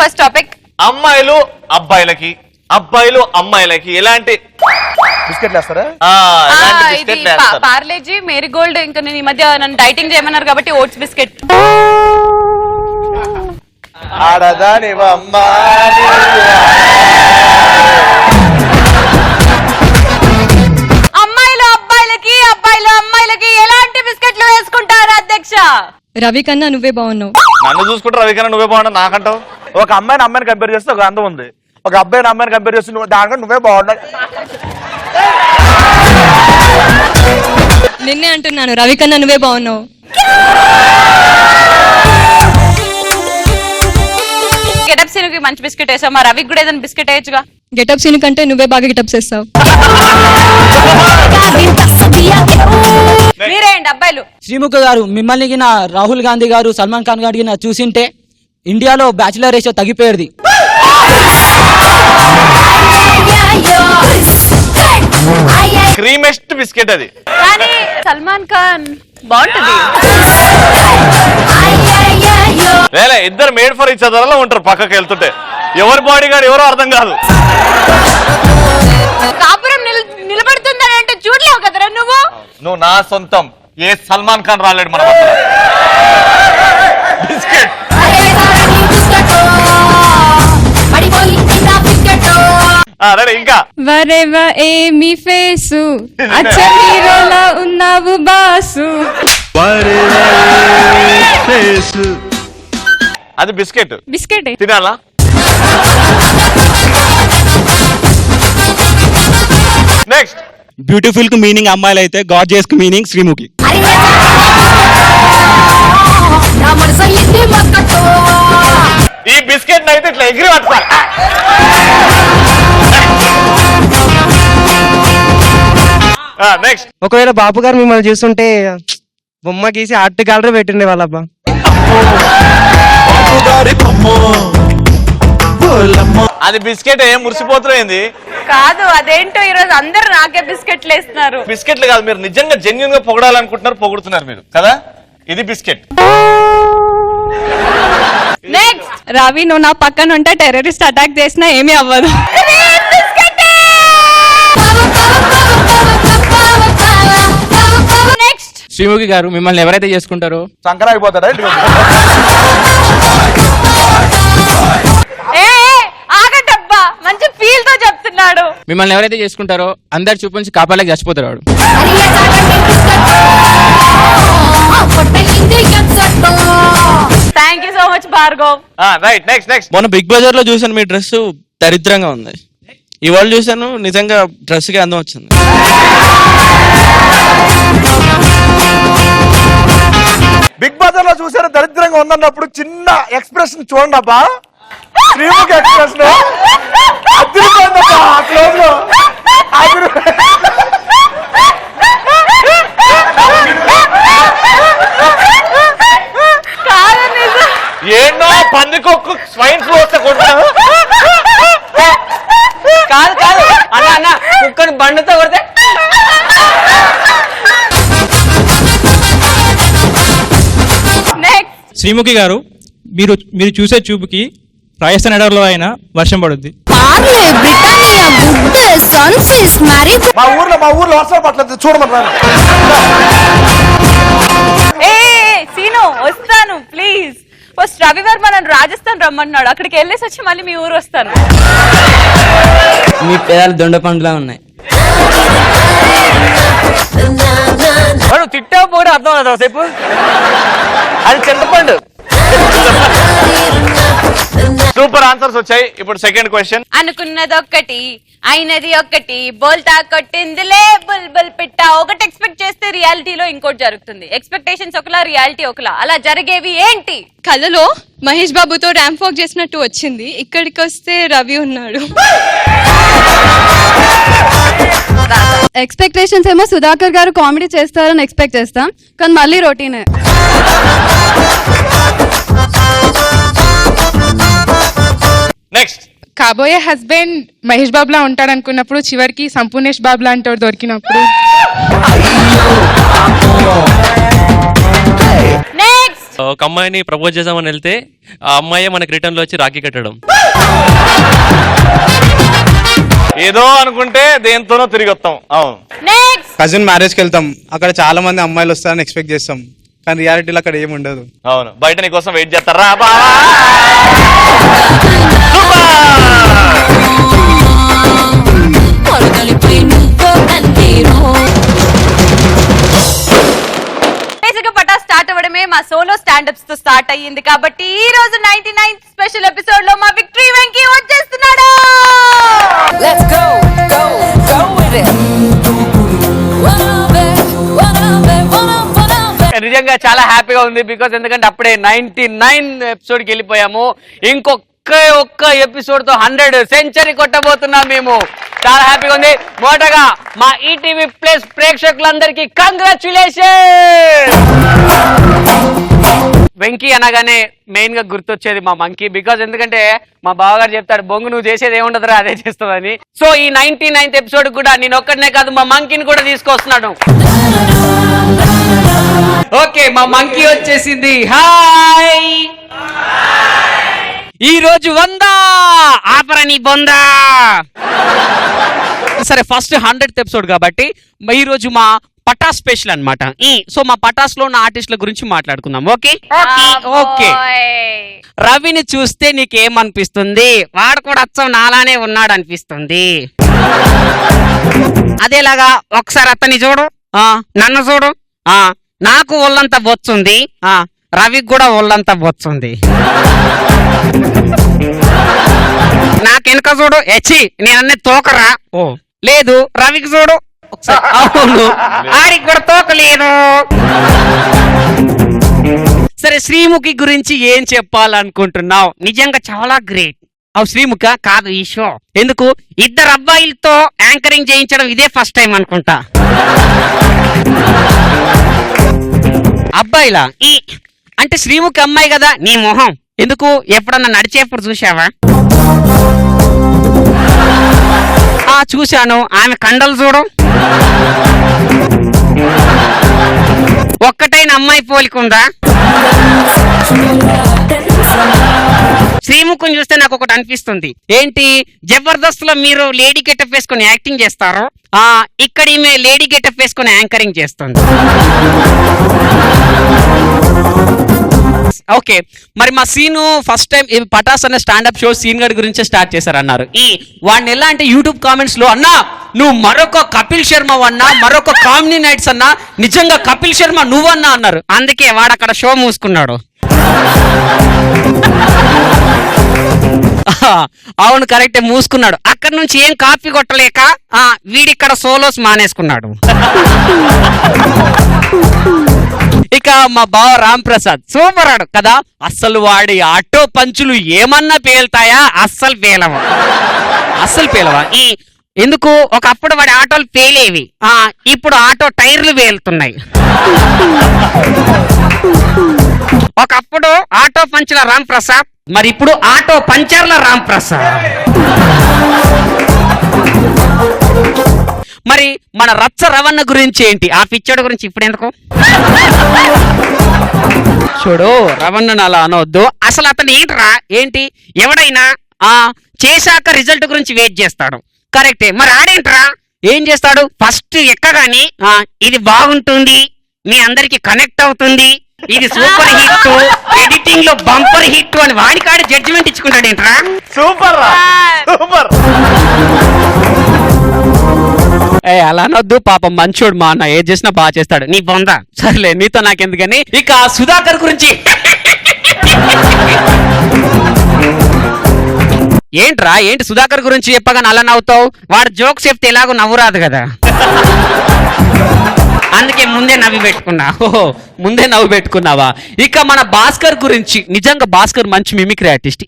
First topic. అమ్మాయిలు అబ్బాయిలకి, అబ్బాయిలు అమ్మాయిలకి ఎలాంటి బిస్కెట్లు వేస్తారా? ఇది పార్లేజీ, మేరీగోల్డ్. ఇంకా నేను ఈ మధ్య నన్ను డైటింగ్ చేయమన్నారు కాబట్టి ఓట్స్ బిస్కెట్. అమ్మాయిలు అబ్బాయిలకి, అబ్బాయిలు అమ్మాయిలకి ఎలాంటి బిస్కెట్లు వేసుకుంటారు అధ్యక్ష? రవి కన్నా నువ్వే బాగున్నావు. నన్ను చూసుకుంటే రవి కన్నా నువ్వే బాగున్నావు నాకంటావు. ఒక అమ్మాయిని అమ్మాయిని కంపేర్ చేస్తే ఒక అందం ఉంది, ఒక అబ్బాయిని అమ్మాయిని కంపేర్ చేస్తే దానికంటే నువ్వే బాగున్నావు. నిన్నే అంటున్నాను, రవి కన్నా నువ్వే బాగున్నావు. గెటప్ సీనుకి మంచి బిస్కెట్ వేసావు, మా రవికి కూడా ఏదైనా బిస్కెట్ వేయచ్చుగా. గెటప్ సీన్ కంటే నువ్వే బాగా గెటప్స్ వేస్తావు. మీరేంటి అబ్బాయిలు? శ్రీముఖ గారు, మిమ్మల్ని గిన రాహుల్ గాంధీ గారు, సల్మాన్ ఖాన్ గారు గిన చూసింటే ఇండియాలో బ్యాచిలర్ రేషియో తగ్గిపోయేది. క్రీమెస్ట్ బిస్కెట్ అది. కానీ సల్మాన్ ఖాన్ బాగుంటది. వేలే ఇద్దరు మేడ్ ఫర్ ఈచ్ అదర్ లా ఉంటారు, పక్కకి వెళ్తుంటే ఎవరి బాడీ గార్డ్ ఎవరో అర్థం కాదు. కాపురం నిలబడుతుందని అంటే చూడలేవు కదరా నువ్వు. నువ్వు నా సొంతం, ఏ సల్మాన్ ఖాన్ రాలేడు మన బిస్కెట్. రెడీ ఇంకా వరేవ ఏమి ఫేసు అచ్చ హీరోలా ఉన్నావు బాసు. అది బిస్కెట్. బిస్కెట్ తినాలా? నెక్స్ట్. బ్యూటిఫుల్ కు మీనింగ్ అమ్మాయిలు అయితే గార్జియస్ కు మీనింగ్ శ్రీముఖి. ఈ బిస్కెట్ అయితే ఇట్లా ఎగిరి పట్టుకోవాలి. నెక్స్ట్. ఒకవేళ బాపు గారు మిమ్మల్ని చూస్తుంటే బొమ్మ గీసి ఆర్ట్ గ్యాలరీ పెట్టిండే వాళ్ళబ్బా. అది బిస్కెట్ ఏం మురిసిపోతుంది కాదు. అదేంటో ఈ రోజు అందరు నాకే బిస్కెట్లు వేస్తున్నారు. బిస్కెట్లు కాదు, మీరు నిజంగా జెన్యూన్ గా పొగడాలనుకుంటున్నారు, పొగుడుతున్నారు మీరు కదా. ఇది బిస్కెట్. నెక్స్ట్. రవి, నువ్వు నా పక్కన ఉంటే టెర్రరిస్ట్ అటాక్ చేసినా ఏమీ అవ్వదు. నెక్స్ట్. శ్రీముఖి గారు, మిమ్మల్ని ఎవరైతే చేసుకుంటారో సంకరా అయిపోతాడా? ఆగటబ్బా, మంచి ఫీల్ తో చెప్తున్నాడు. మిమ్మల్ని ఎవరైతే చేసుకుంటారో అందరు చూపించి కాపాడలేక చచ్చిపోతారు వాడు. Thank you so much Bhargav. Right. Next. Next. మొన్న బిగ్ బజార్ లో చూసాను, మీ డ్రెస్ దరిద్రంగా ఉంది. ఇవాళ చూసాను, నిజంగా డ్రెస్ కి అందం వచ్చింది. బిగ్ బజార్ లో చూసారు దరిద్రంగా ఉందన్నప్పుడు చిన్న ఎక్స్ప్రెషన్ చూడండి అబ్బా. శ్రీముఖి ఎక్స్ప్రెషన్ ఏంటో పందికొక్కు స్వైన్ ఫ్లూ వస్తే కొట్టాను. కాదు కాదు అన్న అన్న కుక్కని బండితో కొడితే. శ్రీముఖి గారు, మీరు చూసే చూపుకి రాజస్థాన్ ఎడర్లో అయినా వర్షం పడుద్ది. మా ఊర్లో వర్షం పట్లేదు, చూడమన్నారు. సీను వస్తాను ప్లీజ్. ఫస్ట్ రవివర్మ నన్ను రాజస్థాన్ రమ్మన్నాడు, అక్కడికి వెళ్ళేసి వచ్చి మళ్ళీ మీ ఊరు వస్తాను. మీ పేదాలు దొండ పండులా ఉన్నాయి. తిట్టావు పోడు అర్థం కదా సేపు. అది చింతపండు. సూపర్ ఆన్సర్స్ వచ్చాయి. ఇప్పుడు సెకండ్ క్వశ్చన్. అనుకున్నది ఒక్కటి, అయినది ఒక్కటి, బోల్తా కొట్టిందిలే బుల్బుల్ పిట్ట. ఒకటి ఎక్స్పెక్ట్ చేస్తే రియాలిటీలో ఇంకోటి జరుగుతుంది. ఎక్స్పెక్టేషన్స్ ఒకలా, రియాలిటీ ఒకలా. అలా జరిగేవి ఏంటి? కళ్ళలో మహేష్ బాబుతో ర్యాంప్ వాక్ చేసినట్టు వచ్చింది, ఇక్కడికి వస్తే రవి ఉన్నాడు. ఎక్స్పెక్టేషన్స్ ఏమో సుధాకర్ గారు కామెడీ చేస్తారని ఎక్స్పెక్ట్ చేస్తాం, కానీ మళ్ళీ రొటీనే. నెక్స్ట్. కాబోయే హస్బెండ్ మహేష్ బాబులా ఉంటాడు అనుకున్నప్పుడు చివరికి సంపూర్ణేష్ బాబు లాంటి వాడు దొరికినప్పుడు. నెక్స్ట్. ఒక అమ్మాయిని ప్రపోజ్ చేద్దామని వెళ్తే ఆ అమ్మాయి మనకి రిటర్న్ లో వచ్చి రాఖీ కట్టడం. ఏదో అనుకుంటే దేంతోనో తిరిగి వస్తాం. అవును. నెక్స్ట్ కజిన్ మ్యారేజ్కి వెళ్తాం, అక్కడ చాలా మంది అమ్మాయిలు వస్తారని ఎక్స్పెక్ట్ చేస్తాం, కానీ రియాలిటీలో అక్కడ ఏమి ఉండదు. అవును, బయట నీ కోసం వెయిట్ చేస్తారా బావా? పటా స్టార్ట్ అవ్వడమే మా సోలో స్టాండప్స్ తో స్టార్ట్ అయ్యింది కాబట్టి ఈ రోజు 99th స్పెషల్ ఎపిసోడ్ లో మా విక్టరీ వెంకీ వచ్చేస్తున్నాడు. నిజంగా చాలా హ్యాపీగా ఉంది. బికాస్ ఎందుకంటే అప్పుడే 99 ఎపిసోడ్కి వెళ్ళిపోయాము. ఒక్క ఎపిసోడ్ తో 100 సెంచరీ కొట్టబోతున్నాం మేము. చాలా హ్యాపీగా ఉంది. మొదటగా మా ఈటీవీ ప్లస్ ప్రేక్షకులందరికీ కంగ్రాచులేషన్. వెంకీ అనగానే మెయిన్ గా గుర్తొచ్చేది మా మంకీ. బికాజ్ ఎందుకంటే మా బావగారు చెప్తాడు, బొంగు నువ్వు చేసేది ఏముండదురా అదే చేస్తావని. సో ఈ 99th ఎపిసోడ్ కూడా నేను ఒక్కడనే కాదు మా మంకీని కూడా తీసుకొస్తున్నాను. ఓకే, మా మంకీ వచ్చేసింది. హాయ్, ఈ రోజు 100 ఆపరని బొందా. సరే, ఫస్ట్ 100th ఎపిసోడ్ కాబట్టి ఈ రోజు మా పటాస్ స్పెషల్ అన్నమాట. సో మా పటాస్ లో ఉన్న ఆర్టిస్టుల గురించి మాట్లాడుకుందాం. Okay okay. రవిని చూస్తే నీకేమనిపిస్తుంది? వాడు కూడా అచ్చం నాలానే ఉన్నాడు అనిపిస్తుంది. అదేలాగా ఒకసారి అతన్ని చూడు, నన్ను చూడు. నాకు ఒళ్ళంతా బొచ్చుంది, రవికి కూడా ఒళ్ళంతా బొచ్చుంది. నాకెనక చూడు, నేనన్నీ తోకరా. ఓ లేదు, రవికి చూడు ఒకసారి. అవును, ఆడికి కూడా తోకలేదు. సరే, శ్రీముఖి గురించి ఏం చెప్పాలనుకుంటున్నావు? నిజంగా చాలా గ్రేట్. శ్రీముఖ కాదు ఈ షో. ఎందుకు? 2 అబ్బాయిలతో యాంకరింగ్ చేయించడం ఇదే ఫస్ట్ టైం అనుకుంటా. అబ్బాయిలా? అంటే శ్రీముఖి అమ్మాయి కదా, నీ మొహం ఎందుకు? ఎప్పుడన్నా నడిచేప్పుడు చూసావా? చూశాను. ఆమె కండలు చూడు, ఒక్కటైన అమ్మాయి పోలికుందా? శ్రీముఖిని చూస్తే నాకు ఒకటి అనిపిస్తుంది. ఏంటి? జబర్దస్త్ లో మీరు లేడీ గెటప్ వేసుకుని యాక్టింగ్ చేస్తారు, ఇక్కడ ఈమె లేడీ గెటప్ వేసుకుని యాంకరింగ్ చేస్తుంది. ఓకే, మరి మా సీను ఫస్ట్ టైం పటాస్ అనే స్టాండప్ షో సీన్ గడ్ గురించే స్టార్ట్ చేశారన్నారు. వాడిని ఎలా అంటే యూట్యూబ్ కామెంట్స్ లో, అన్నా నువ్వు మరొక కపిల్ శర్మ అన్నా, మరొక కామెడీ నైట్స్ అన్నా, నిజంగా కపిల్ శర్మ నువ్వన్నా అన్నారు. అందుకే వాడు అక్కడ షో మూసుకున్నాడు. అవును, కరెక్టే, మూసుకున్నాడు. అక్కడ నుంచి ఏం కాపీ కొట్టలేక వీడిక్కడ సోలోస్ మానేసుకున్నాడు. ఇక మా బావ రామ్ ప్రసాద్ సూపర్ ఆడు కదా. అస్సలు వాడి ఆటో పంచులు ఏమన్నా పేలుతాయా? అస్సలు పేలవా. ఎందుకు? ఒకప్పుడు వాడి ఆటోలు పేలేవి, ఇప్పుడు ఆటో టైర్లు పేలుతున్నాయి. ఒకప్పుడు ఆటో పంచుల రామ్ ప్రసాద్, మరి ఇప్పుడు ఆటో పంచర్ల రామ్ ప్రసాద్. మరి మన రచ్చ రవణ గురించి ఏంటి? ఆ పిచ్చోడు గురించి ఇప్పుడు ఎందుకు? చూడు, రవణను అలా అనవద్దు. అసలు అతను ఏంటి? ఎవడైనా చేశాక రిజల్ట్ గురించి వెయిట్ చేస్తాడు, కరెక్టే. మరి ఆడేంట్రా? ఏం చేస్తాడు? ఫస్ట్ ఎక్కగానే ఇది బాగుంటుంది, మీ అందరికి కనెక్ట్ అవుతుంది, ఇది సూపర్ హిట్, ఎడిటింగ్ లో బంపర్ హిట్ అని వాడికాడే జడ్జిమెంట్ ఇచ్చుకుంటాడు. ఏంట్రా? Super super. అలా అనొద్దు, పాపం మంచోడు మా అన్న, ఏది చేసినా బాగా చేస్తాడు. నీ బొందా. సర్లే, నీతో నాకెందుకని. ఇక సుధాకర్ గురించి ఏంట్రా? ఏంటి సుధాకర్ గురించి చెప్పగానే అలా నవ్వుతావు? వాడు జోక్స్ చెప్తే ఎలాగో నవ్వురాదు కదా, అందుకే ముందే నవ్వు పెట్టుకున్నావా? ఇక మన భాస్కర్ గురించి, నిజంగా భాస్కర్ మంచి మిమిక్రీ ఆర్టిస్ట్.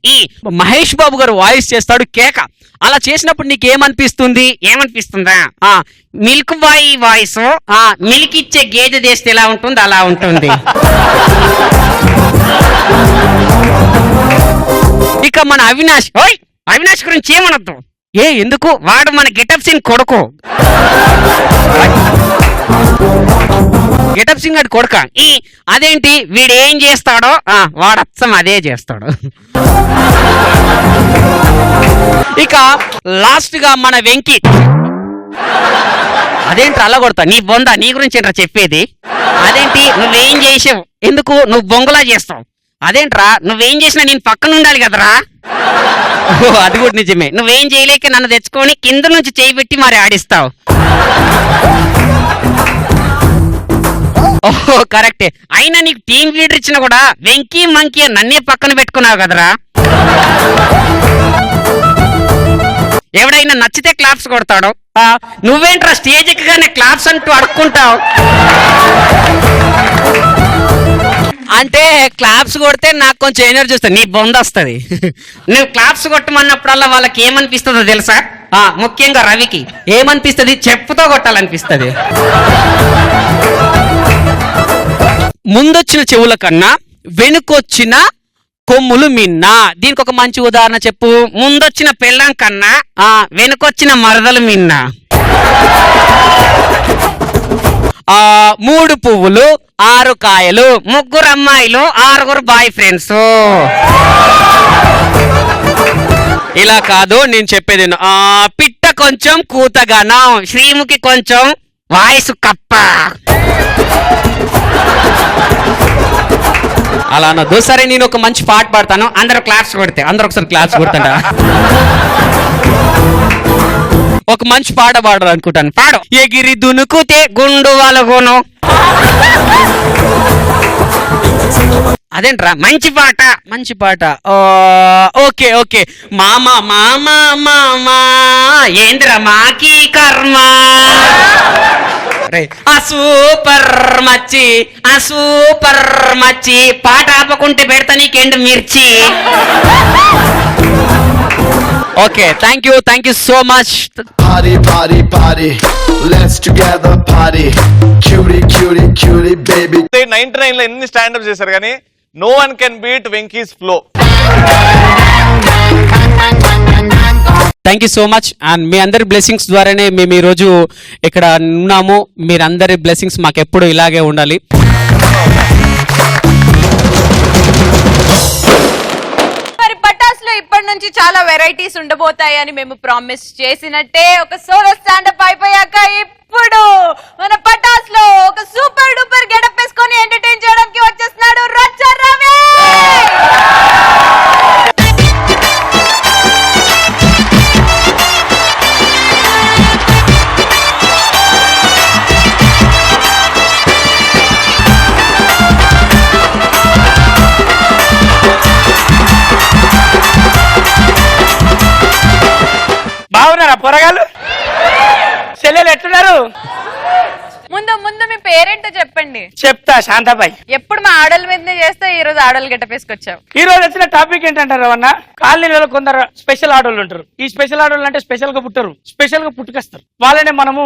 మహేష్ బాబు గారు వాయిస్ చేస్తాడు కేక. అలా చేసినప్పుడు నీకేమనిపిస్తుంది? ఏమనిపిస్తుందా? మిల్క్ బాయ్ వాయిస్, మిల్క్ ఇచ్చే గేదె చేస్తే ఎలా ఉంటుంది అలా ఉంటుంది. ఇక మన అవినాష్ గురించి ఏమనొద్దు. ఎందుకు? వాడు మన గెటప్ సీన్ కొడుకు. గెటప్ సింగర్ కొడుక అదేంటి వీడు ఏం చేస్తాడో వాడచ్చం అదే చేస్తాడు. ఇక లాస్ట్ గా మన వెంకీ, అదేంటి అలా కొడతా నీ బొంద, నీ గురించి ఏంట్రా చెప్పేది, అదేంటి నువ్వేం చేసావు, ఎందుకు నువ్వు బొంగులా చేస్తావు, అదేంట్రా నువ్వేం చేసినా నేను పక్కన ఉండాలి కదరా. అది కూడా నిజమే, నువ్వేం చేయలేక నన్ను తెచ్చుకొని కింద నుంచి చేయి పెట్టి మరి ఆడిస్తావు. ఓహో కరెక్టే, అయినా నీకు టీం లీడర్ ఇచ్చినా కూడా వెంకీ మంకీ నన్నే పక్కన పెట్టుకున్నావు కదరా. ఎవడైనా నచ్చితే క్లాప్స్ కొడతాడు, నువ్వేంట్రా స్టేజ్ ఎక్కగానే క్లాప్స్ అంటూ అడుక్కుంటావు. అంటే క్లాప్స్ కొడితే నాకు కొంచెం ఎనర్జీ వస్తుంది, నీ బొంద వస్తుంది. నువ్వు క్లాప్స్ కొట్టమన్నప్పుడల్లా వాళ్ళకి ఏమనిపిస్తుందో తెలుసా, ముఖ్యంగా రవికి ఏమనిపిస్తుంది, చెప్పుతో కొట్టాలనిపిస్తుంది. ముందొచ్చిన చెవుల కన్నా వెనుకొచ్చిన కొమ్ములు మిన్నా. దీనికి ఒక మంచి ఉదాహరణ చెప్పు. ముందొచ్చిన పెళ్ళం కన్నా వెనుకొచ్చిన మరదలు మిన్నా. 3 పువ్వులు 6 కాయలు, 3 అమ్మాయిలు 6 బాయ్ ఫ్రెండ్స్. ఇలా కాదు నేను చెప్పేది, పిట్ట కొంచెం కూతగానం, శ్రీముఖి కొంచెం వాయిస్ కప్ప. అలా అనొద్దు. సరే నేను ఒక మంచి పాట పాడతాను, అందరూ క్లాప్స్ కొడితే, అందరూ ఒకసారి క్లాప్స్ కొడతాడ. ఒక మంచి పాట పాడారు అనుకుంటాను, పాడు. ఎగిరి దునుకుతే గుండు వలగొను. అదేంట్రా మంచి పాట, మంచి పాట. Okay okay. మామ మామ మామ ఏంద్రా మాకి కర్మ. సూపర్ మచ్చి, సూపర్ మచ్చి, పాట ఆపకుంటే పెడతా నీకేంటి మిర్చి. Okay thank you so much. Party, party, party. Let's together party. Cutie, cutie, cutie, baby. 99 లో ఎన్ని స్టాండప్ చేశారు కానీ no one can beat Venky's flow. Thank you so much. And మీ అందరి బ్లెస్సింగ్స్ ద్వారానే మేము ఈరోజు ఇక్కడ ఉన్నాము. మీరందరి బ్లెస్సింగ్స్ మాకు ఎప్పుడు ఇలాగే ఉండాలి. మరి పటాస్ లో ఇప్పటి నుంచి చాలా వెరైటీస్ ఉండబోతాయి అని మేము ప్రామిస్ చేసినట్టే ఒక సోలో స్టాండప్ అయిపోయాక ఇప్పుడు మన పటాస్ లో ఒక సూపర్ డూపర్ గెటప్ వేసుకొని ఎంటర్టైన్ చేయడానికి వచ్చేస్తున్నాడు రచ్చ రవి. బాగున్నారా పొరగాళ్ళు, చెల్లెలు ఎట్లున్నారు? ముందు ముందు మీ పేరేంటో చెప్పండి. చెప్తా శాంతాబాయ్. ఎప్పుడు మా ఆడల మీదనే చేస్తే ఈ రోజు ఆడలు గెటప్ వేసుకొచ్చావు. ఈ రోజు వచ్చిన టాపిక్ ఏంటంటారు అన్న, కాలనీలలో కొందరు స్పెషల్ ఆడోళ్ళు ఉంటారు. ఈ స్పెషల్ ఆడోళ్ళు అంటే స్పెషల్ గా పుట్టరు, స్పెషల్ గా పుట్టుకొస్తారు. వాళ్ళనే మనము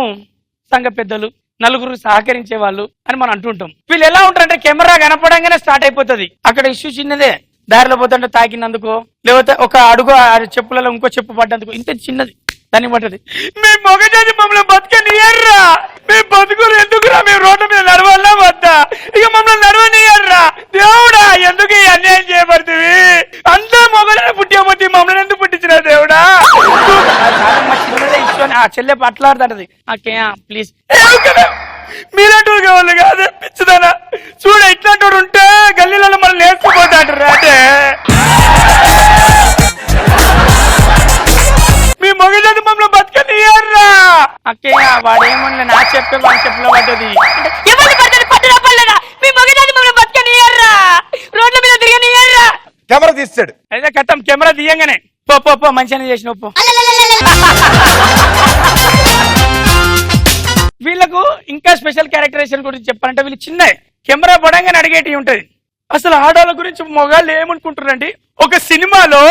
సంఘ పెద్దలు, నలుగురు సహకరించే వాళ్ళు అని మనం అంటుంటాం. వీళ్ళు ఎలా ఉంటారంటే కెమెరా కనపడంగానే స్టార్ట్ అయిపోతుంది. అక్కడ ఇష్యూ చిన్నదే, దారిలో పోతుంటే తాకినందుకో, లేకపోతే ఒక అడుగు చెప్పులలో ఇంకో చెప్పు పడ్డందుకు, ఇంత చిన్నది దాన్ని పట్టది. మీ మొగజాతి మమ్మల్ని బతకనియర్రా, మీ బతుకులు ఎందుకురా, మేము రోడ్డు మీద నడవాలా వద్దా, ఇక మమ్మల్ని నడవనియర్రా. దేవుడా ఎందుకు ఈ అన్యాయం చేయబడుతుంది, అంతా మొగలని పుట్టిపోతే మమ్మల్ని ఎందుకు పుట్టించిన దేవుడా. చిన్నదే ఇష్యూ అని ఆ చెల్లె అట్లాడుతుంటది. ప్లీజ్ మీలాంటి వాళ్ళు కాదు, పిచ్చిదానా చూడ ఇట్లాంటి ఉంటే గల్లీలలో మనం నేర్చుకుపోతాడు అంటే. మీ మొగజాతి మమ్మల్ని బతకనియర్రా. అక్కయ్య వాడేమన్నా నా చెప్పే వాళ్ళ చెప్పులో పడ్డది. రోడ్ల మీద తిరగనియర్రా. కెమెరా తీస్తాడు అయితే కట్టం, కెమెరా తీయంగానే పో మంచిగా చేసిన పో. వీళ్ళకు ఇంకా స్పెషల్ క్యారెక్టరైజేషన్ గురించి చెప్పాలంటే వీళ్ళు చిన్న కెమెరా పడంగానే అడిగేటి ఉంటది. అసలు ఆడవాళ్ళ గురించి మొగాళ్ళు ఏమనుకుంటారండి, ఒక సినిమాలో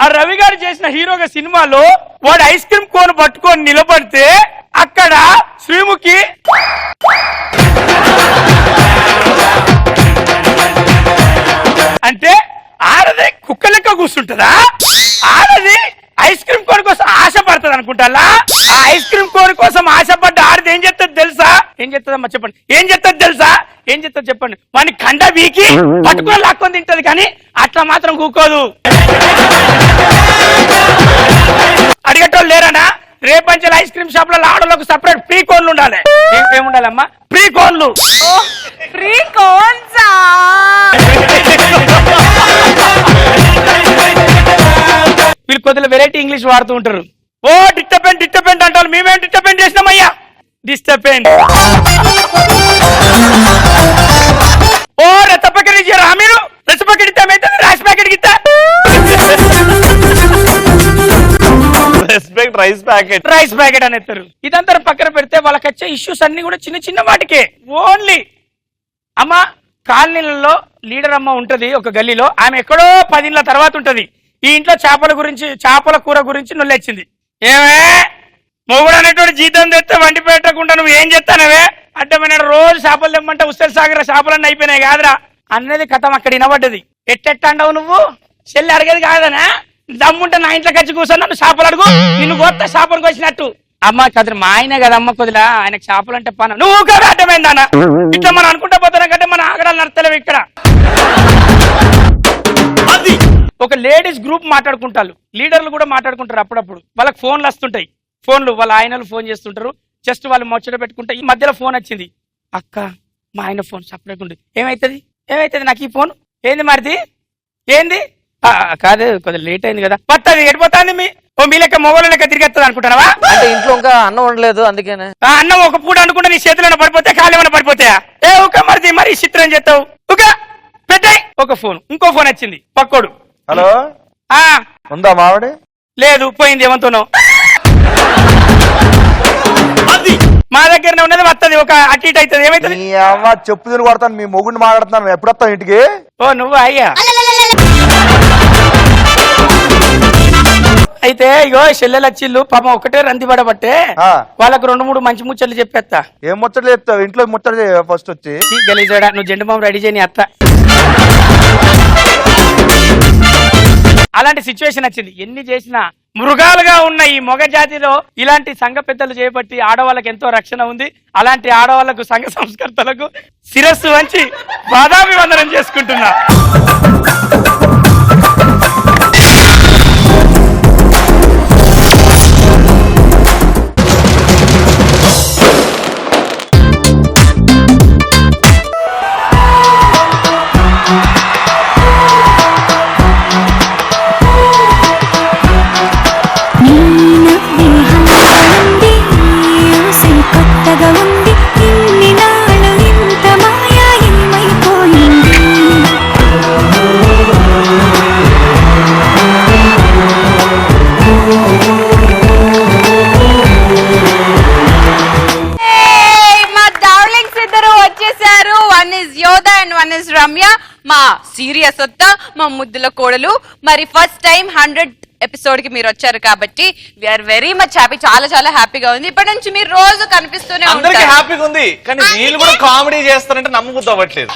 ఆ రవి గారు చేసిన హీరోగా సినిమాలో వాడు ఐస్ క్రీమ్ కోన్ పట్టుకొని నిలబడితే అక్కడ శ్రీముఖి అంటే ఆడది కుక్క లెక్క కూర్చుంటదా, ఆడది ఐస్ క్రీమ్ కోన్ కోసం ఆశపడుతుంది అనుకుంటా. ఆ ఐస్ క్రీమ్ కోన్ కోసం ఆశపడ్డ ఆడది ఏం చెప్తుంది తెలుసా, ఏం చేస్తుందమ్మా చెప్పండి, ఏం చేస్తుంది తెలుసా, ఏం చేస్తుంది చెప్పండి. వాడిని కండ వీకి పట్టుకుని లాక్కొని తింటది, కానీ అట్లా మాత్రం కూకోదు. అడిగేటోళ్ళు లేరనా? రేపంచెల ఐస్ క్రీమ్ షాప్ లో ఆడోళ్ళకు సపరేట్ ప్రీ కోన్లు ఉండాలి. ఏముండాలమ్మా? ప్రీ కోన్లు. ఫ్రీ కోన్సా? వీళ్ళు కొద్దిగా వెరైటీ ఇంగ్లీష్ వాడుతూ ఉంటారు. ఓ డిస్టర్బెంట్ డిస్టర్బెంట్ అంటారు. మేమేం డిస్టర్బెంట్ చేసినామయ్యా? డిస్టర్బెంట్. ఓ రెత్త ప్యాకెట్ ఇచ్చారా మీరు? రెత్త ప్యాకెట్ ఇస్తామైతే రైస్ ప్యాకెట్ ఇస్తా. Respect rice packet, rice packet అని ఎత్తారు. ఇదంతా పక్కన పెడితే వాళ్ళకి వచ్చే ఇష్యూస్ అన్ని కూడా చిన్న చిన్న వాటికే. ఓన్లీ అమ్మ కాలనీలలో లీడర్ అమ్మ ఉంటది ఒక గల్లీలో, ఆమె ఎక్కడో 10 ఏళ్ల తర్వాత ఉంటది. ఈ ఇంట్లో చేపల కూర గురించి నొల్లెచ్చింది. ఏమే మొగుడు అనేటువంటి జీతం తెస్తే వండి పెట్టకుండా నువ్వు ఏం చేస్తానవే అంటే, మన రోజు చేపలు తెమ్మంటే ఉస్తర్ సాగర చేపలన్నీ అయిపోయినాయి కాదురా అనేది కథం అక్కడ వినబడ్డది. ఎట్టెట్ట అండవు నువ్వు? చెల్లి అడిగేది కాదనా? దమ్ముంటే నా ఇంట్లోకి వచ్చి కూర్చొని నన్ను చేపలు అడుగు, నిన్ను కొత్త చేపలకు వచ్చినట్టు. అమ్మ కదరు మా ఆయనే కదా అమ్మ, కొద్దిలా ఆయనకు చేపలు అంటే పన. నువ్వు కదా అడ్డమైందానా? ఇట్లా మనం అనుకుంటా పోతున్నాం కంటే మన ఆగడాలు నడతలేవు ఇక్కడ. అది ఒక లేడీస్ గ్రూప్ మాట్లాడుకుంటారు, లీడర్లు కూడా మాట్లాడుకుంటారు. అప్పుడప్పుడు వాళ్ళకి ఫోన్లు వస్తుంటాయి. ఫోన్లు వాళ్ళ ఆయనలు ఫోన్ చేస్తుంటారు. జస్ట్ వాళ్ళు ముచ్చట పెట్టుకుంటే ఈ మధ్యలో ఫోన్ వచ్చింది. అక్క మా ఆయన ఫోన్ సపరేట్ ఉంది, ఏమైతుంది నాకు ఈ ఫోన్ ఏంది మరిది ఏంది? కాదు కొద్దిగా లేట్ అయింది కదా. పట్టది ఎడిపోతాంది మీ లెక్క మొగోళ్ళ లెక్క తిరిగేస్తుంది అనుకుంటావా? అంటే ఇంట్లో ఇంకా అన్నం వండలేదు అందుకేనే. అన్నం ఒక పూట అనుకుంటే నీ చేతిలో పడిపోతే కాళ్ళు ఏమైనా పడిపోతాయా? ఒక మరిది మరి చిత్రం చేస్తావు. ఒక పెట్టాయి ఒక ఫోన్, ఇంకో ఫోన్ వచ్చింది పక్కోడు. హలో ఉందా మావిడి? లేదు పోయింది ఏమంతోనో. అది మా దగ్గరనే ఉన్నది, వస్తుంది ఒక అటు ఇటు అవుతుంది. ఏమైతుంది? చెప్పు తిని కొడతాను, మీ మొగుడిని మాట్లాడుతున్నాను. ఎప్పుడు వస్తావు ఇంటికి? ఓ నువ్వు అయ్యా. అయితే ఇగో చెల్లెలు వచ్చిళ్ళు పాపం ఒకటే రంది పడబట్టే వాళ్ళకు 2-3 మంచి ముచ్చట్లు చెప్పేస్తా. ఏం ముచ్చట్లు చెప్తావు? ఇంట్లో ముచ్చట్లు ఫస్ట్ వచ్చి గలీజాడా నువ్వు జెండు బాంబు రెడీ చేయని అత్త. అలాంటి సిచ్యువేషన్ వచ్చింది. ఎన్ని చేసినా మృగాలుగా ఉన్న ఈ మొగ జాతిలో ఇలాంటి సంఘ పెద్దలు చేపట్టి ఆడవాళ్ళకి ఎంతో రక్షణ ఉంది. అలాంటి ఆడవాళ్లకు సంఘ సంస్కర్తలకు శిరస్సు వంచి పాదాభివందనం చేసుకుంటున్నా. రమ్య మా సీరియస్ వద్ద మా ముద్దుల కోడలు. మరి ఫస్ట్ టైం 100 ఎపిసోడ్ కి మీరు వచ్చారు కాబట్టి వీఆర్ వెరీ మచ్ హ్యాపీ. చాలా చాలా హ్యాపీగా ఉంది. ఇప్పటి నుంచి మీరు రోజు కనిపిస్తూనే అందరికి హ్యాపీగా ఉంది. కానీ వీళ్ళు కూడా కామెడీ చేస్తారంటే నమ్మబుద్ధి అవ్వట్లేదు.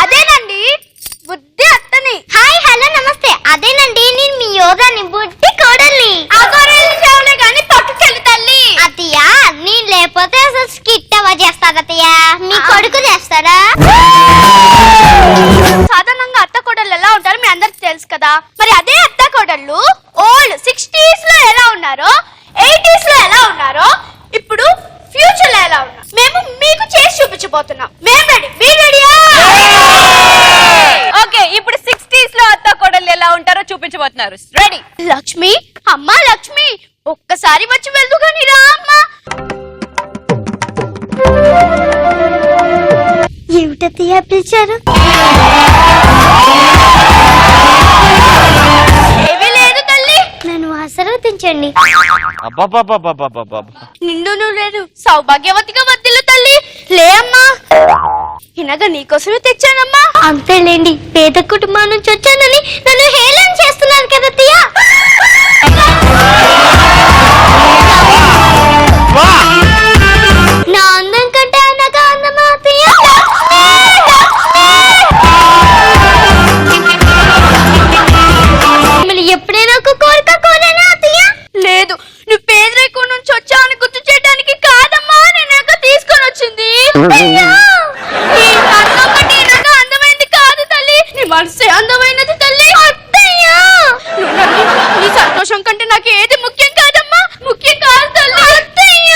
అదేనండి బుద్ధి అత్తని. హాయ్ హలో నమస్తే. అదేనండి నేను మీ యోగాని బుద్ధి కోడల్ని. అగోరెళ్ళే గాని పట్టుకెళ్ళి తల్లి. అత్తయ్య నేను లేకపోతే అసలు స్కిట్ అవ చేస్తాడు అత్తయ్య. మీ కొడుకు చేస్తాడా? సాధారణంగా అత్త కోడళ్ళు ఎలా ఉంటారు మీ అందరికి తెలుసు కదా. మరి అదే అత్త కోడళ్ళు ఓల్డ్ 60s లో ఎలా ఉన్నారో 80s లో ఎలా ఉన్నారో ఇప్పుడు ఫ్యూచర్ లో ఎలా ఉన్నారు మేము మీకు చేసి చూపించబోతున్నాం. మేము రెడీ, మీ రెడీయా? ఓకే ఇప్పుడు 60s లో అత్త కోడళ్ళు ఎలా ఉంటారో చూపించబోతున్నారు. రెడీ? లక్ష్మి అమ్మా లక్ష్మి ఒక్కసారి వచ్చి వెళ్దు కానీ రా అమ్మా. ఏమిటత్తయ్య పిలిచారు? ఏమీ లేదు తల్లి, నన్ను ఆశీర్వదించండి. నిండు నూరేరు సౌభాగ్యవతిగా వద్దిల్లు తల్లి. లే అమ్మా, ఇనగా నీకోసమే తెచ్చానమ్మా. అంతేలేండి, పేద కుటుంబం నుంచి వచ్చానని నన్ను హేళన చేస్తున్నారు కదా అత్తయ్య. నా అందం కంటే మనసు అందమైనది తల్లి. అత్తయ్య నీ సంతోషం కంటే నాకు ఏది ముఖ్యం కాదమ్మా, ముఖ్యం కాదు తల్లి. అత్తయ్య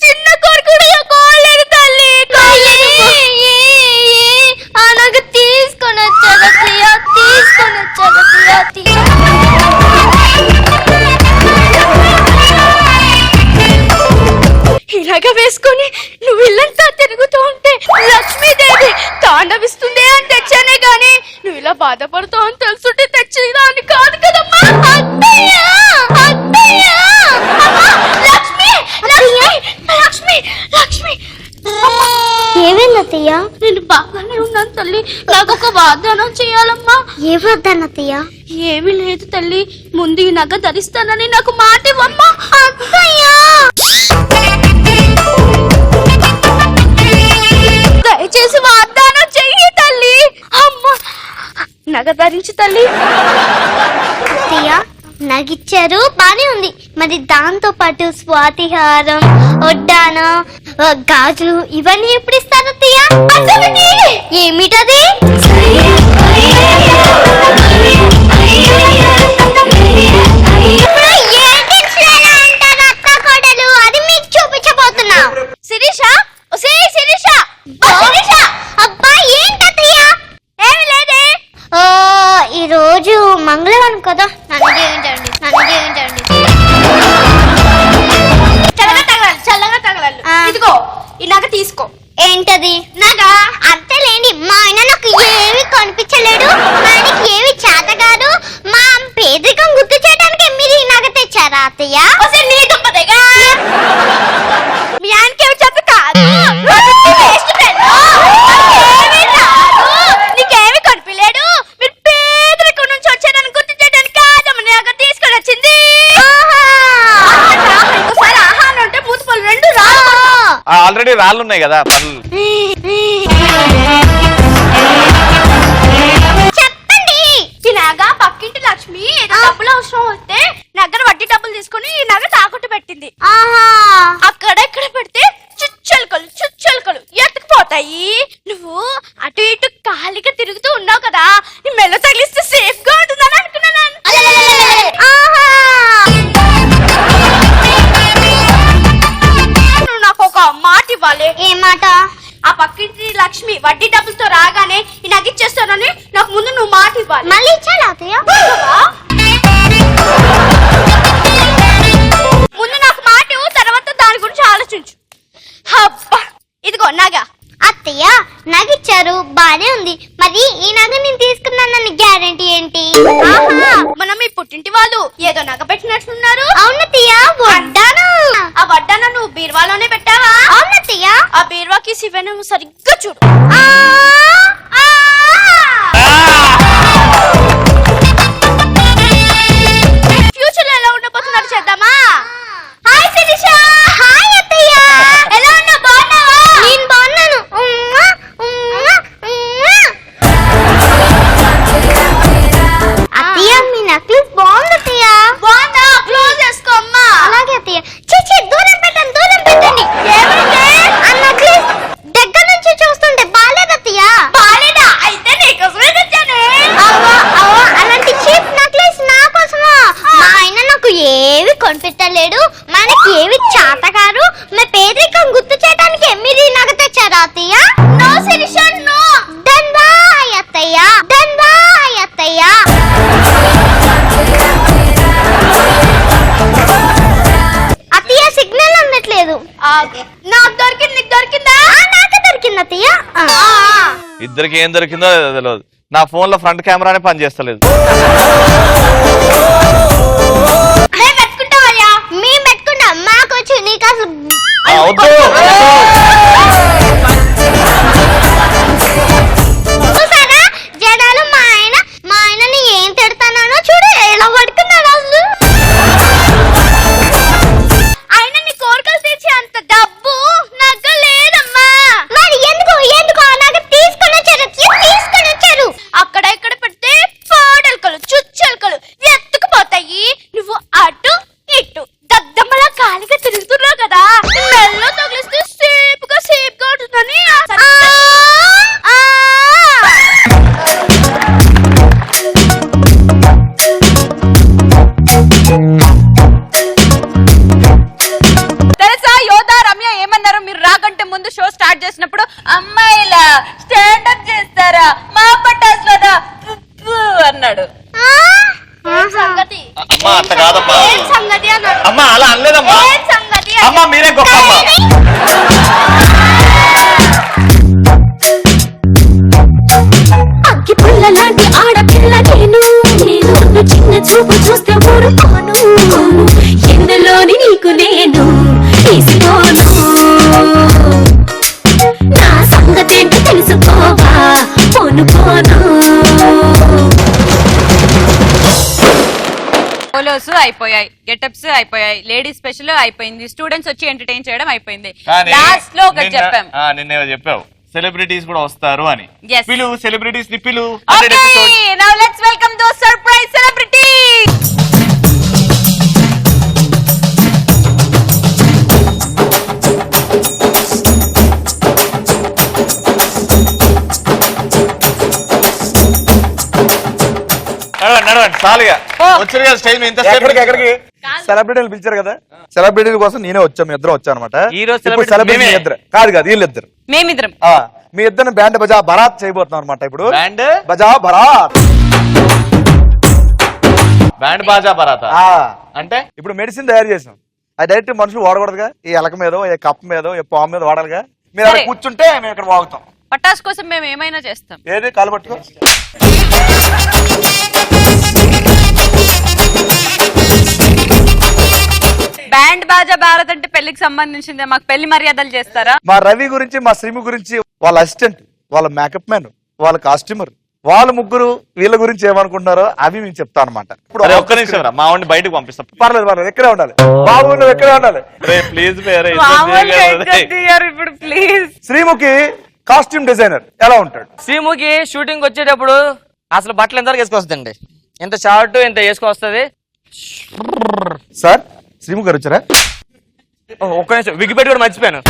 చిన్న కోరుకుడు కోలేదు తల్లి, నాకు తీసుకొని వచ్చాడు అత్తయ్య, తీసుకొని వచ్చాడు అత్తయ్య. ఇలాగ వేసుకొని నువ్వు ఇల్లంతా తిరుగుతూ ఉంటే లక్ష్మీదేవి తాండవిస్తుంది అని తెచ్చానే గాని నువ్వు ఇలా బాధపడుతూ అని తెలుసుంటే తెచ్చేదాన్ని కాదు కదమ్మా. అత్తయ్య అత్తయ్య అమ్మా, లక్ష్మి లక్ష్మి లక్ష్మి లక్ష్మి ఏమైంది అత్తయ్య? నేను బాగానే ఉన్నాను తల్లి, నాకు ఒక వాగ్దానం చేయాలమ్మా. ఏ వాగ్దానం అత్తయ్య? ఏమీ లేదు తల్లి, ముందు ఈ నగ ధరిస్తానని నాకు మాట ఇవ్వమ్మా. అత్తయ్య దయచేసి వాగ్దానం చెయ్యి తల్లి. అమ్మా నగ ధరించి తల్లి. అత్తయ్య నగిచ్చారు బానే ఉంది, మరి దాంతో పాటు స్వాతిహారం, ఒడ్డానం, గాజులు ఇవన్నీ ఎప్పుడు ఇస్తారు అత్తయ్య? ఏమిటది? అది మీకు చూపించబోతున్నా. శిరీష శిరీష అబ్బా ఏంటత్తయ్య? ఏమి లేదే. ఈ రోజు మంగళవారం కదా, నన్ను జీవించండి, నన్ను జీవించండి. చల్లగా తగలాలి. ఇదిగో ఈ నగ తీసుకో. ఏంటది? నగ అంతేలేండి, మా ఆయన నాకు ఏమి కనిపించలేడు, ఆయనకి ఏమి చేత కాదు, మా పేదరికం గుర్తు చేయడానికి మీరు ఈ నగ తెచ్చారా అత్తయ్య? నీ దుప్పదేగా మీ ఆయనకి ఏమి చేత కాదు, నీకేమి కనిపించలేడు, మీరు పేదరికం నుంచి వచ్చారని గుర్తు చేయడానికి కాదమ్మ నగ తీసుకొని వచ్చింది. ఇంకోసారి ఆహారం అంటే మూతుపళ్ళు రెండు రా. ఆల్రెడీ రాళ్ళు ఉన్నాయి కదా పనులు. చెప్పండి. ఈ నగ పక్కింటి లక్ష్మి ఏదో డబ్బులు అవసరం వస్తే నగర వడ్డీ డబ్బులు తీసుకుని ఈ నగ తాకట్టు పెట్టింది. అక్కడ ఇక్కడ పెడితే చుచ్చలకలు ఎత్తుకుపోతాయి. నువ్వు అటు ఇటు ఖాళీగా తిరుగుతూ ఉన్నావు కదా, నీ మెల్ల తగిలిస్తే సేఫ్ గా ఉంటుందని అనుకున్నాను. నువ్వు నాకు ఒక మాట ఇవ్వాలి. ఏ మాట? ఆ పక్కింటి లక్ష్మి వడ్డీ డబ్బులతో రాగానే ఈ నగిచ్చేస్తానని నాకు ముందు నువ్వు మాట ఇవ్వాలి. మళ్ళీ ఇచ్చాలా అత్తయ్య? ముందు నాకు మాట ఇవ్వు, తర్వాత దాని గురించి ఆలోచించు. అబ్బా ఇదిగో నగ. అత్తయ్య నగిచ్చారు బానే ఉంది, మరి ఈ నగ నేను తీసుకున్నానని గ్యారెంటీ ఏంటి? మనం ఈ పుట్టింటి వాళ్ళు ఏదో నగ పెట్టినట్లున్నారు. అవునత్తయ్య వడ్డాను. ఆ వడ్డాను నువ్వు బీరువాలోనే పెట్టావా? అవునత్తయ్య. ఆ బీరువాకి శివను సరిగ్గా చూడు. ఫ్యూచర్ లో ఎలా ఉండబోతున్నారు చేద్దామా? హాయ్ శిరీష. హాయ్ అత్తయ్య. ఎలా ఉన్నావు? బాగున్నావా? నేను బాగున్నాను. అత్తయ్య మీ నెక్లెస్ బాగుంది అత్తయ్య. బాగుందా? క్లోజ్ చేసుకో అమ్మా. అలాగే అత్తయ్య. చీ దూరం పెట్టండి, దూరం పెట్టండి. ఏమైంది? ఆ నెక్లెస్ దగ్గర నుంచి చూస్తుంటే బాలేదు అత్తయ్య. బాలేదా? అయితే నీకోసమే తెచ్చాను. అలాంటి చీప్ నెక్లెస్ నా కోసమా? మా ఆయన నాకు ఏవి కొనిపెట్టలేడు, మనకి ఏవి చాతగారు, మా పేదరికం గుర్తు చేయడానికి మీరు ఈ నగ తెచ్చారా అత్తయ్య? No Shirisha no. Done bye అత్తయ్య, డన్ బాయ్ అత్తయ్య. అత్తయ్య సిగ్నల్ అందట్లేదు. నాకు దొరికింది, నీకు దొరికిందా? నాకు దొరికింది అత్తయ్య. ఇద్దరికి ఏం దొరికిందో తెలియదు. నా ఫోన్ లో ఫ్రంట్ కెమెరానే పని చేస్తలేదు. మేము పెట్టుకుంటామయ్యా, మేము పెట్టుకుంటాం, మాకు వచ్చు, నీకు అసలు వద్దు. చూసారా జనాలు మా ఆయనని ఏం తిడతానో చూడు, ఎలా పడుతున్నాడు అసలు. ఆయన నీ కోరికలు తీర్చే అంత డబ్బు నాకు లేదమ్మా. మరి ఎందుకు ఆ నగ తీసుకొని వచ్చారు? అక్కడ ఇక్కడ పెడితే పాడలకలు చుచ్చలు అమ్మాయిలా స్టాండప్ చేస్తారా మా పటాస్లోనా అన్నాడు. ఏం సంగతి అమ్మా అట్ట కాదమ్మా. ఏం సంగతి అన్నాడు. అమ్మా అలా అనలేదమ్మా. ఏం సంగతి అమ్మా మీరే గొప్ప అమ్మా. అగ్గి పుల్ల లాంటి ఆడపిల్ల నేను నేను చిన్న చూపు చూస్తే ఊరుకోను ఎందులోని నీకు నేను తీసుకోను నా సంగతేంటో తెలుసుకోవా పోను పోను. పోలోస్ అయిపోయాయి, గెటప్స్ అయిపోయాయి, లేడీస్ స్పెషల్ అయిపోయింది, స్టూడెంట్స్ వచ్చి ఎంటర్టైన్ చేయడం అయిపోయింది. కానీ లాస్ట్ లో ఒకటి చెప్పాం, నిన్నే చెప్పావు సెలబ్రిటీస్ కూడా వస్తారు అని. Yes. పిలు సెలబ్రిటీస్ ని పిలు. Okay, now let's welcome those surprise celebrities. నడవండి చాలుగా వచ్చారు కదా స్టేజ్ మీద. ఎక్కడికి సెలబ్రిటీలు పిలిచారు కదా, సెలబ్రిటీల కోసం నేనే వచ్చాను, మీ ఇద్దరు వచ్చా అనమాట. సెలబ్రిటీ ఇద్దరు కాదు వీళ్ళిద్దరు, మేమిద్దరం మీ ఇద్దరు బ్యాండ్ బజా బరాత్ చేయబోతున్నాం అనమాట. ఇప్పుడు బ్యాండ్ బజా బరాత్, బ్యాండ్ బాజా బరాత అంటే ఇప్పుడు మెడిసిన్ తయారు చేసాం, అది డైరెక్ట్ మనుషులు వాడకూడదుగా. ఈ ఎలక మీదో ఏ కప్ మీదో ఏ పాము మీద వాడాలిగా. మీరు అక్కడ కూర్చుంటే మేము ఇక్కడ వాగుతాం. పటాస్ కోసం మేము ఏమైనా చేస్తాం. ఏది కాలు పట్టుకో. బ్యాండ్ బాజా భారత్ అంటే పెళ్లికి సంబంధించింది, మాకు పెళ్లి మర్యాదలు చేస్తారా? మా రవి గురించి, మా శ్రీము గురించి, వాళ్ళ అసిస్టెంట్, వాళ్ళ మేకప్ మ్యాన్, వాళ్ళ కాస్ట్యూమర్, వాళ్ళ ముగ్గురు వీళ్ళ గురించి ఏమనుకుంటున్నారో అవి మేము చెప్తా అనమాట. ఇప్పుడు ఒక్క నిమిషం రా, మా వాడిని బయటకు పంపిస్తాం. పర్లేదు ఇక్కడే ఉండాలి బాబు, నువ్వు ఎక్కడే ఉండాలి. ప్లీజ్ ఇప్పుడు ప్లీజ్. శ్రీముఖి కాస్ట్యూమ్ డిజైనర్ ఎలా ఉంటాడు? శ్రీముఖి షూటింగ్ వచ్చేటప్పుడు అసలు బట్టలు ఎంతవరకు వేసుకొస్తుందండి? ఎంత షార్ట్ ఎంత వేసుకొస్తుంది సార్? శ్రీముఖి గారు వచ్చారా? ఒక్క నిమిషం విగ్గిపెట్టి కూడా మర్చిపోయాను.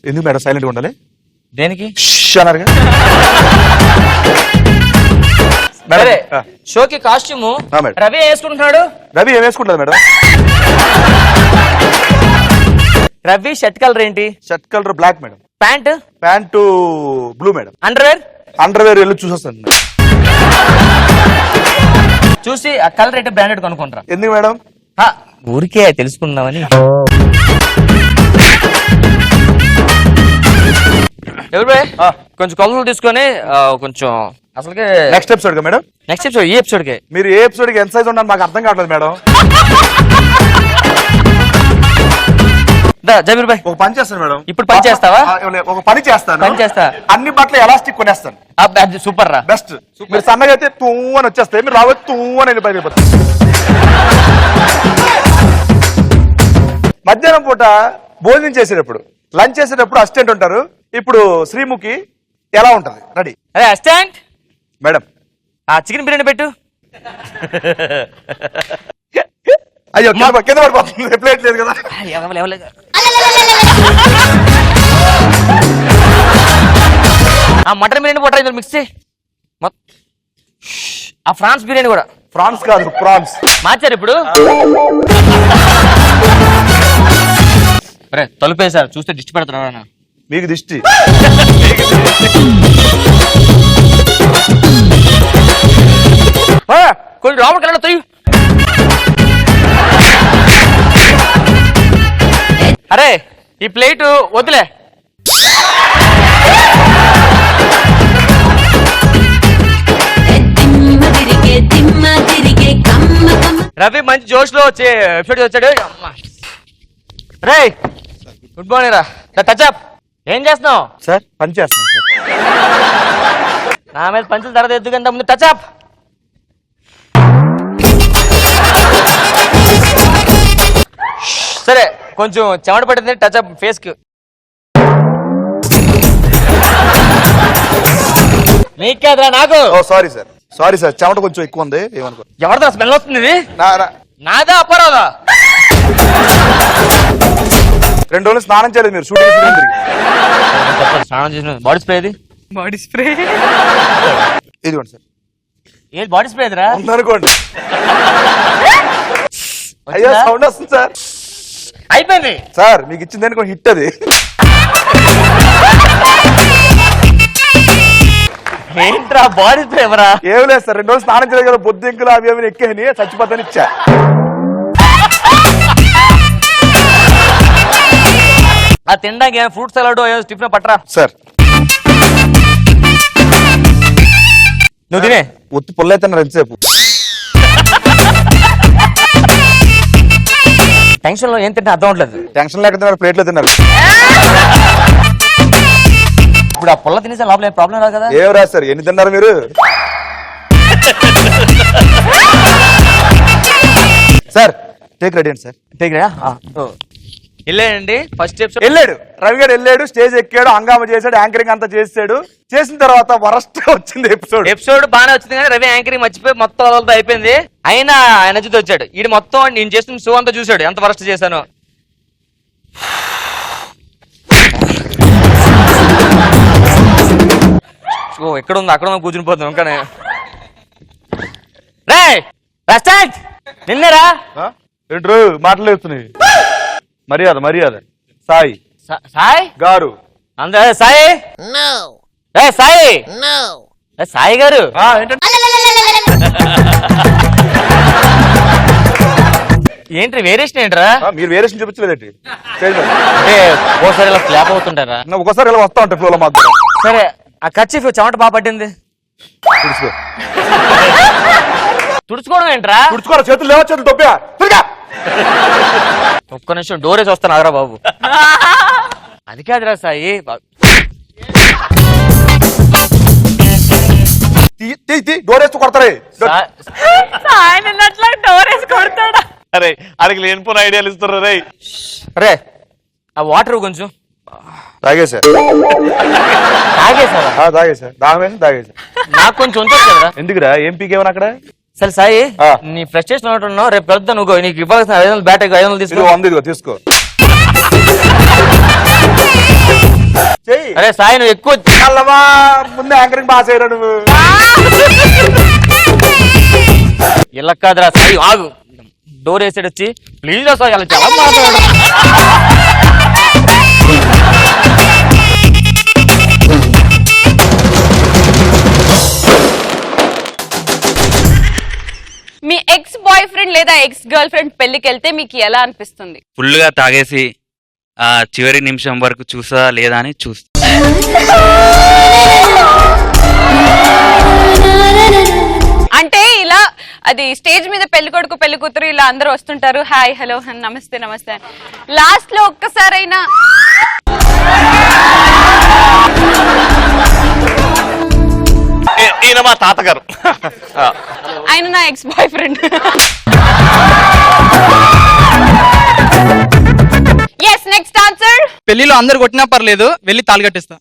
ఎందుకు మేడం సైలెంట్ గా ఉండాలి? దేనికి అన్నారుగా. షోకి కాస్ట్యూమ్ మేడం. రవి వేసుకుంటున్నాడు. రవి ఏం వేసుకుంటారు మేడం? రవి షర్ట్ కలర్ ఏంటి? Shirt colour black madam. Pant blue madam. Underwear వెళ్ళి చూసొస్తాను. చూసి ఆ కలర్ ఏంటో బ్రాండెడ్ కొనుక్కుంటారా? ఎందుకు మేడం? ఊరికే తెలుసుకుందామని. ఎవరు కొంచెం కొలతలు తీసుకొని కొంచెం అసలుకే next episode madam. Next episode ఈ ఎపిసోడ్ కి మీరు ఏ ఎపిసోడ్ కి ఎంత సైజ్ ఉండాలి మాకు అర్థం కావట్లేదు మేడం. జమీర్ భాయ్ ఒక పని చేస్తాను మేడం. ఇప్పుడు పని చేస్తావా? ఒక పని చేస్తా. అన్ని బట్టలు ఎలాస్టిక్ కొనేస్తాను. సూపర్ రా, బెస్ట్. మీరు సన్నగా అయితే తూ అని వచ్చేస్తాయి, మీరు రావచ్చు తూ అని వెళ్ళిపోతారు. మధ్యాహ్నం పూట భోజనం చేసేటప్పుడు, లంచ్ చేసేటప్పుడు అసిస్టెంట్ ఉంటారు. ఇప్పుడు శ్రీముఖి ఎలా ఉంటది? రెడీ. అదే అసిస్టెంట్ మేడం, ఆ చికెన్ బిర్యానీ పెట్టు. అయ్యో కింద పడిపోతుంది, ప్లేట్ లేదు కదా. ఆ మటన్ బిర్యానీ పొట్ట ఇందులో మిక్స్ చేయి. ఆ ఫ్రాన్స్ బిర్యానీ కూడా. ఫ్రాన్స్ కాదు, ప్రాన్స్ మార్చారు ఇప్పుడు. అరే తలుపేశారు, చూస్తే దిష్టి పెడతారా? మీకు దిష్టి. కొంచెం లోపలికి వెళ్ళడం తొయ్యి. అరే ఈ ప్లేట్ వద్దులే. రవి మంచి జోష్ లో ఎపిసోడ్ వచ్చాడు. రే గుడ్ మార్నింగ్ రా. టచ్అప్ ఏం చేస్తున్నావు? సార్ పని చేస్తున్నాను సార్. నా మీద పంచుల తర్వాత ఎద్దుకంటే ముందు టచ్అప్. సరే కొంచెం చెమట పట్టింది టచ్అప్ ఫేస్ కి. నీకు కాదురా నాకు. సారీ సార్ చెమట కొంచెం ఎక్కువ ఉంది, ఏమనుకో. ఎవరిదా స్మెల్ వస్తుంది ఇది? నాదా అప్పారాదా? 2 రోజులు స్నానం చేయలేదు మీరు షూటింగ్. స్నానం చేసిన బాడీ స్ప్రే ఇది. బాడీ స్ప్రే ఇదిగోండి సార్. ఏది బాడీ స్ప్రే ఇదిరా? ఉందనుకోండి. అయ్యో సౌండ్ వస్తుంది సార్. అయిపోయింది. సార్ మీకు ఇచ్చింది కొన్ని హిట్ అది. ఏంట్రా బాడీ స్ప్రేవరా? ఏం లేదు సార్, 2 రోజులు స్నానం చేయలేదు కదా, బొద్దింకులు అవి అవి ఎక్కేని చచ్చిపోతాను ఇచ్చా. ఆ తినడానికి ఏమైనా ఫ్రూట్ సలాడ్ టిఫిన్ పట్టరా సార్. నువ్వు తినే. ఒత్తి పుల్లైతున్నారు ఎంతసేపు. టెన్షన్ లో ఏం తింటే అర్థం అవట్లేదు. టెన్షన్ లేక తిన్నారు, ప్లేట్లో తిన్నారు. ఇప్పుడు ఆ పుల్ల తినేసే లోపల ప్రాబ్లం రాదు కదా. ఏం రాదు సార్, ఎన్ని తిన్నారు మీరు? సార్ టేక్ రెడీ అండి సార్. Take ready. వెళ్ళాడండి ఫస్ట్ ఎపిసోడ్. వెళ్ళాడు రవి గారు, వెళ్ళాడు, స్టేజ్ ఎక్కాడు, హంగామా చేశాడు, యాంకరింగ్ అంతా చేసాడు. చేసిన తర్వాత వరస్ట్ వచ్చింది ఎపిసోడ్ బాగానే వచ్చింది కానీ రవి యాంకరింగ్ మర్చిపోయి మొత్తం వాళ్ళతో అయిపోయింది. అయినా ఆయన నచ్చితే వచ్చాడు. ఈడు మొత్తం నేను చేస్తున్న షో అంతా చూసాడు, ఎంత వరస్ట్ చేశాను. ఎక్కడ ఉంది అక్కడ కూర్చుని పోతాం ఇంకా. రే రెస్టారెంట్ నిన్నేరా ఏంట్రో మాటలు చెప్తున్నాయి. మర్యాద మర్యాద. సాయి సాయి గారు. అందరూ సాయి సాయి సాయి గారు ఏంటి వేరియేషన్ ఏంట్రా? మీరు వేరియేషన్ చూపించలేదండి. ఓసారి ఇలా ఫ్లాప్ అవుతుంటారా? ఒకసారి ఇలా వస్తా ఉంటాయి ఫ్లోలో మాకు. సరే ఆ కర్చీఫ్ చెమట బాగా పట్టింది, తుడుచుకో. తుడుచుకోవడం ఏంట్రా? తుడుచుకోరా, చేతులు లేవా, చేతులు తొప్పా. ఒక్క నిమిషం డోర్ వేసి వస్తాను ఆగరా బాబు. అది కాదురా సాయి. డోర్ వేస్తూ కొడతారే. ఆయన డోర్ వేసి కొడతాడా? అరే అడిగి లేనిపోయిన ఐడియాలు ఇస్తారు రే. అరే ఆ వాటర్ కొంచెం తాగేసా. తాగేసావా? తాగేసా, దాగేసి తాగేసా. నాకు కొంచెం ఉంచొచ్చు కదా. ఎందుకురా ఏం పీకేమని అక్కడ? సరే సాయి, నీ ఫ్రస్ట్రేషన్ ఉన్నావు, రేపు వెళ్తా నువ్వు నీకు ఇవ్వాల్సిన 500 బ్యాట్ 500 తీసుకో. 100 తీసుకో. అరే సాయి నువ్వు ఎక్కువ ముందు యాంకరింగ్ బాగా చేయరా నువ్వు. ఇలా కాదురా సాయి, ఆగు. డోర్ వేసాడు వచ్చి ప్లీజ్ సాయి అలా చాలా మాట్లాడు. మీ ఎక్స్ బాయ్ ఫ్రెండ్ లేదా ఎక్స్ గర్ల్ ఫ్రెండ్ పెళ్లికి వెళ్తే మీకు ఎలా అనిపిస్తుంది? ఫుల్ గా తాగేసి ఆ చివరి నిమిషం వరకు చూసా లేదా అని చూస్తా. అంటే ఇలా అది స్టేజ్ మీద పెళ్లి కొడుకు పెళ్లి కూతురు ఇలా అందరూ వస్తుంటారు, హాయ్ హలో నమస్తే నమస్తే, లాస్ట్ లో ఒక్కసారైనా ఈయన మా తాతగారు, ఆయన నా ex boyfriend. Yes next answer. పెళ్లిలో అందరు కొట్టినా పర్లేదు, వెళ్ళి తాళి కట్టిస్తా.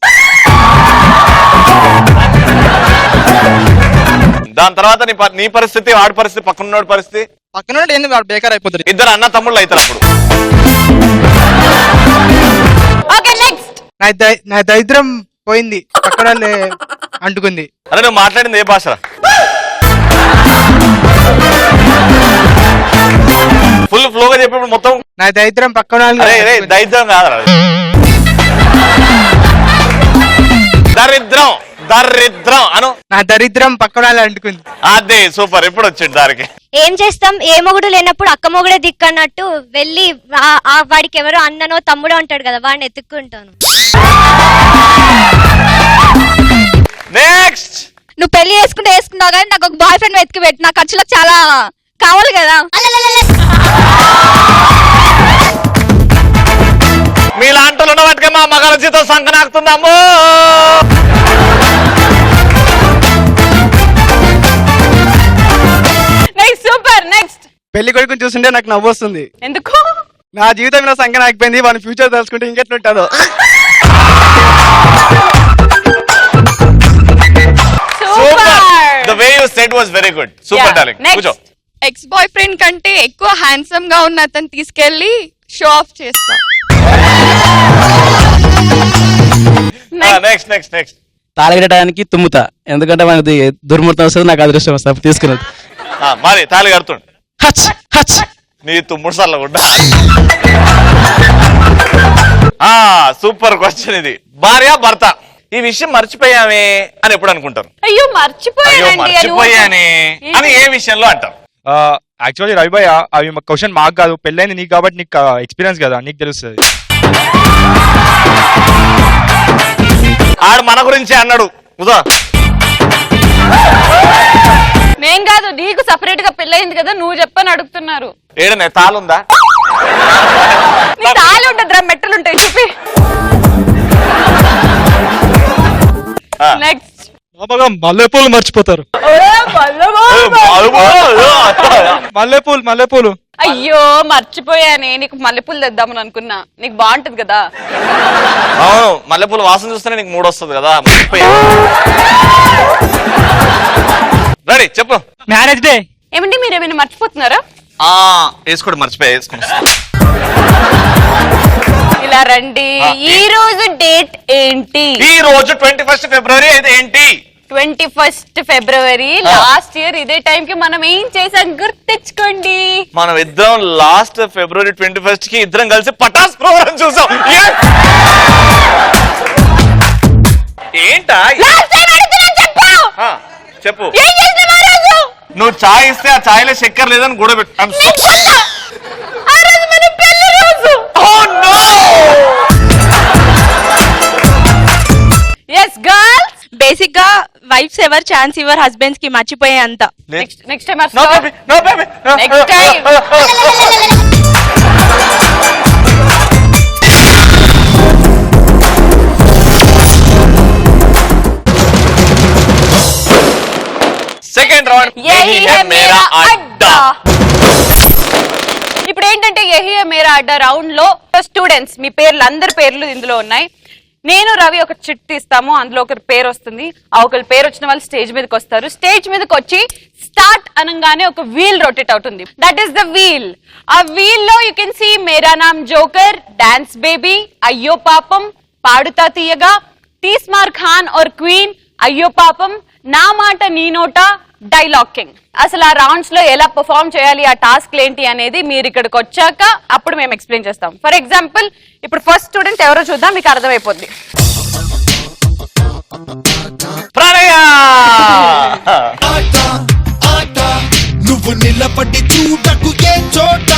దాని తర్వాత నీ పరిస్థితి, వాడి పరిస్థితి, పక్కన పరిస్థితి. పక్కన ఏంది బేకార్ అయిపోతుంది. ఇద్దరు అన్న తమ్ముళ్ళు అవుతారు అప్పుడు. Okay next. నా దరిద్రం పోయింది, పక్కన అంటుకుంది. అరే నువ్వు మాట్లాడింది ఏ భాష? ఫుల్ ఫ్లోగా చెప్పినప్పుడు మొత్తం నా దరిద్రం పక్కన దరిద్రం కాదు, దరిద్రం దరిద్రం అను. నా దరిద్రం పక్కన అంటుకుంది. అదే సూపర్. ఎప్పుడు వచ్చింది దానికి? ఏం చేస్తాం, ఏ మొగుడు లేనప్పుడు అక్క మొగుడే దిక్కన్నట్టు వెళ్ళి వాడికి ఎవరో అన్ననో తమ్ముడో ఉంటాడు కదా, వాడిని ఎత్తుక్కుంటాను. నెక్స్ట్. నువ్వు పెళ్లి వేసుకున్నావు కానీ నాకు ఒక బాయ్ ఫ్రెండ్ వెతికి పెట్టి నా ఖర్చులకు చాలా కావాలి కదా. మీలాంటి ఉన్న వాటికి మా మగల జీతం సంకనాకుతుందమ్మో. సూపర్. నెక్స్ట్. పెళ్లి కొడుకుని చూస్తుంటే నాకు నవ్వు వస్తుంది. ఎందుకు? నా జీవితం మీద సంఖ్య ఆగిపోయింది, వాని ఫ్యూచర్ తెలుసుకుంటే ఇంకెట్లుంటాదో. The way you said was very good. Super darling. కూర్చో. ఎక్స్ బాయ్ ఫ్రెండ్ కంటే ఎక్కువ హ్యాండ్సమ్ గా ఉన్న అతను తీసుకెళ్లి షో ఆఫ్ చేస్తా. Next next next. తాళగట్టడానికి తుమ్ముతా, ఎందుకంటే మనది దుర్ముహూర్తం వస్తుంది, నాకు అదృష్టం వస్తుంది తీసుకున్నది. మరి తాళి కడుతుండు. హచ్ హచ్ నీ తుమ్ముడు సల్లగుండా. సూపర్ క్వశ్చన్ ఇది. భార్య భర్త ఈ విషయం మర్చిపోయామే అని ఎప్పుడు అనుకుంటారు? అయ్యో మర్చిపోయానే అని ఏ విషయంలో అంటారు? యాక్చువల్లీ రవిభయ్య అవి క్వశ్చన్ మాకు కాదు, పెళ్ళైంది నీకు కాబట్టి నీకు ఎక్స్పీరియన్స్ కదా, నీకు తెలుస్తుంది. ఆడు మన గురించి అన్నాడు ఉదా. నేను కాదు, నీకు సపరేట్ గా పెళ్ళయింది కదా, నువ్వు చెప్పని అడుగుతున్నారు. ఏడనే తాళుందా? తాళి ఉండదురా, మెట్టలు ఉంటాయి చూపి. నెక్స్ట్ మల్లెపూలు మర్చిపోతారు. మల్లెపూలు అయ్యో మర్చిపోయానే, నీకు మల్లెపూలు తెద్దామని అనుకున్నా, నీకు బాగుంటది కదా. అవును, మల్లెపూలు వాసన చూస్తేనే నీకు మూడు వస్తుంది కదా. రెడీ చెప్పు. మ్యారేజ్ డే ఏమండి మీరు ఏమైనా మర్చిపోతున్నారా? వేసుకోండి, మర్చిపోయా వేసుకుని. ఇలా రండి. ఈ రోజు డేట్ ఏంటి? ఈ రోజు 21 ఫిబ్రవరి. అయితే ఏంటి? 21 ఫిబ్రవరి. లాస్ట్ ఇయర్ ఇదే టైం కి మనం ఏం చేసాం గుర్తు తెచ్చుకోండి. మనం ఇద్దరం లాస్ట్ ఫిబ్రవరి 21 కి ఇద్దరం కలిసి పటాస్ ప్రోగ్రామ్ చూసాం. ఏంటా చెప్పు. నువ్వు చాయ్ ఇస్తే ఆ చాయ్ లో చక్కెర లేదని గొడవ పెట్టు. బేసిక్ గా వైఫ్స్ ఎవర్ ఛాన్స్ ఇవర్ హస్బెండ్స్ కి మర్చిపోయే అంత. Next time next time second round. ఇప్పుడు ఏంటంటే యహీ హై మేరా అడ్డా రౌండ్ లో స్టూడెంట్స్ మీ పేర్లు, అందరి పేర్లు ఇందులో ఉన్నాయి. నేను రవి ఒక చిట్ తీస్తాము, అందులో ఒకరి పేరు వస్తుంది. ఆ ఒకరి పేరు వచ్చిన వాళ్ళు స్టేజ్ మీదకి వస్తారు. స్టేజ్ మీదకి వచ్చి స్టార్ట్ అనగానే ఒక వీల్ రొటేట్ అవుతుంది. That is the wheel. ఆ వీల్ లో you can see Mera Naam joker, dance baby, అయ్యో పాపం, పాడుతా తీయగా, తీస్మార్ ఖాన్ और క్వీన్, అయ్యో పాపం, నా మాట నీ నోట, డైలాగ్ కింగ్. అసలు ఆ రౌండ్స్ లో ఎలా పర్ఫార్మ్ చేయాలి, ఆ టాస్క్ ఏంటి అనేది మీరు ఇక్కడికి వచ్చాక అప్పుడు మేము ఎక్స్ప్లెయిన్ చేస్తాం. ఫర్ ఎగ్జాంపుల్ ఇప్పుడు ఫస్ట్ స్టూడెంట్ ఎవరో చూద్దాం, మీకు అర్థమైపోద్ది. నువ్వు నిలబడి చూడకు ఏ చోట.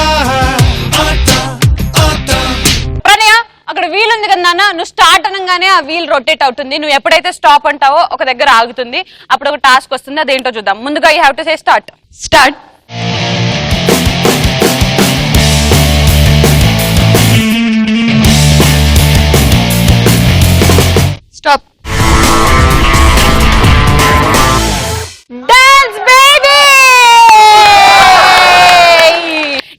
ప్రణయ అక్కడ వీల్ ఉంది కదా నాన్న, నువ్వు స్టార్ట్ అనగానే ఆ వీల్ రొటేట్ అవుతుంది. నువ్వు ఎప్పుడైతే స్టాప్ అంటావో ఒక దగ్గర ఆగుతుంది. అప్పుడు ఒక టాస్క్ వస్తుంది, అదేంటో చూద్దాం. ముందుగా you have to say start. Start. Stop. Dance baby.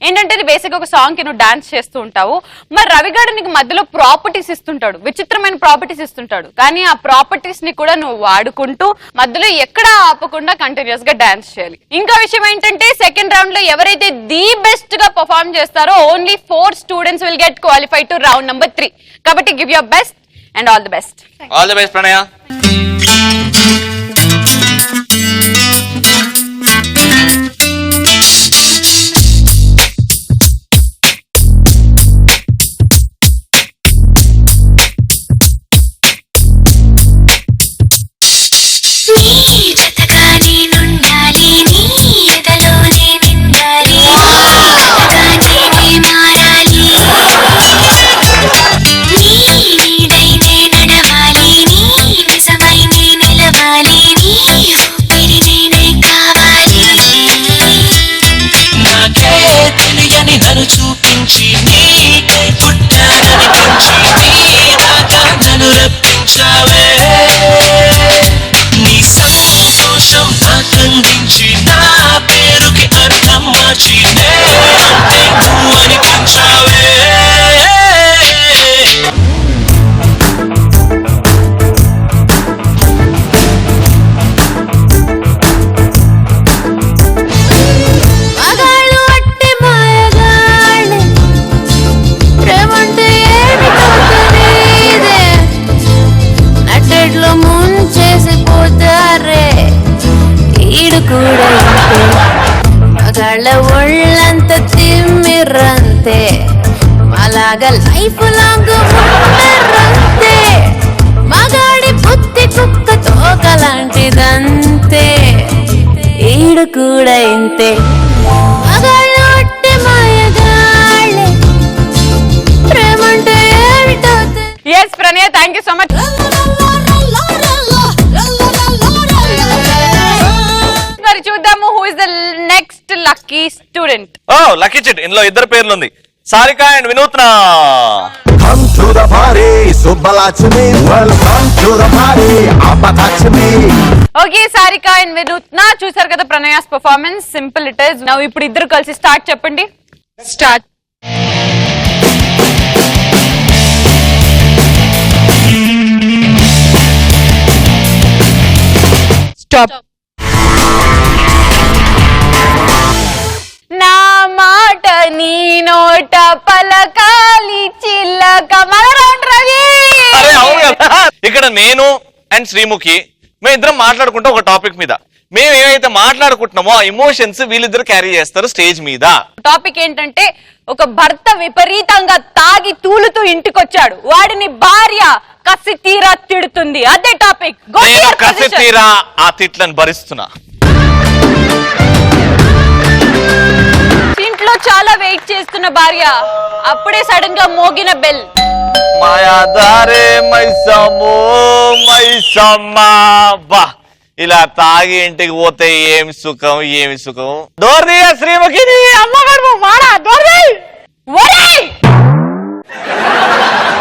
ఏంటంటే ఇది బేసిక్ ఒక సాంగ్ కి నువ్వు డాన్స్ చేస్తూ ఉంటావు. మరి రవిగాడు నీకు మధ్యలో ప్రాపర్టీస్ ఇస్తుంటాడు, విచిత్రమైన ప్రాపర్టీస్ ఇస్తుంటాడు. కానీ ఆ ప్రాపర్టీస్ ని కూడా నువ్వు వాడుకుంటూ మధ్యలో ఎక్కడా ఆపకుండా కంటిన్యూస్ గా డాన్స్ చేయాలి. ఇంకా విషయం ఏంటంటే సెకండ్ రౌండ్ లో ఎవరైతే ది బెస్ట్ గా పర్ఫార్మ్ చేస్తారో only 4 students will get qualified to round number 3. కాబట్టి give your best and all the best. All the best ప్రణయ. నీదైతే నడవాలి, నీ నిజమై నీ లాగా లైఫ్ లాంగ్ ఉండరంతే మగాడి బుద్ధి కుక్క తోకలాంటిదంతే ఈడు కూడా ఇంతే మగాళ్ళు ఒట్టి మాయగాళ్ళే ప్రేమంటే ఏమిటో yes Pranaya, thank you so much. మరి చూద్దాము who is the next lucky student. Oh lucky chit, ఇందులో ఇద్దరు పేర్లు ఉంది, Sarika and Vinutna. Come to the party, Subbalakshmi. Welcome to the party, Apatachmi. Okay, Sarika and Vinutna చూసారు కదా Pranaya's performance. Simple it is. Now ఇప్పుడు ఇద్దరు కలిసి స్టార్ట్ చెప్పండి. స్టార్ట్. స్టాప్. నా మాట నీ నోట పలకాలి చిల్లక. మన రౌండ్ రవి. అరే అవును కదా, ఇక్కడ నేను అండ్ శ్రీముఖి మేమిద్దరం మాట్లాడుకుంటూ ఒక టాపిక్ మీద మేము ఏవైతే మాట్లాడుకుంటున్నామో ఆ ఎమోషన్స్ వీళ్ళిద్దరు క్యారీ చేస్తారు స్టేజ్ మీద. టాపిక్ ఏంటంటే, ఒక భర్త విపరీతంగా తాగి తూలుతూ ఇంటికొచ్చాడు, వాడిని భార్య కసి తీరా తిడుతుంది. అదే టాపిక్. నేను కసి తీరా ఆ తిట్లను భరిస్తున్నా. ఇంట్లో చాలా వెయిట్ చేస్తున్న భార్య, అప్పుడే సడన్ గా మోగిన బెల్. మాయాదారే మైసమ్మో మైసమ్మా. బా, ఇలా తాగి ఇంటికి పోతే ఏమి సుఖం ఏమి సుఖం. దోర్దియ శ్రీముఖి అమ్మగారు మాడా దోర్ది.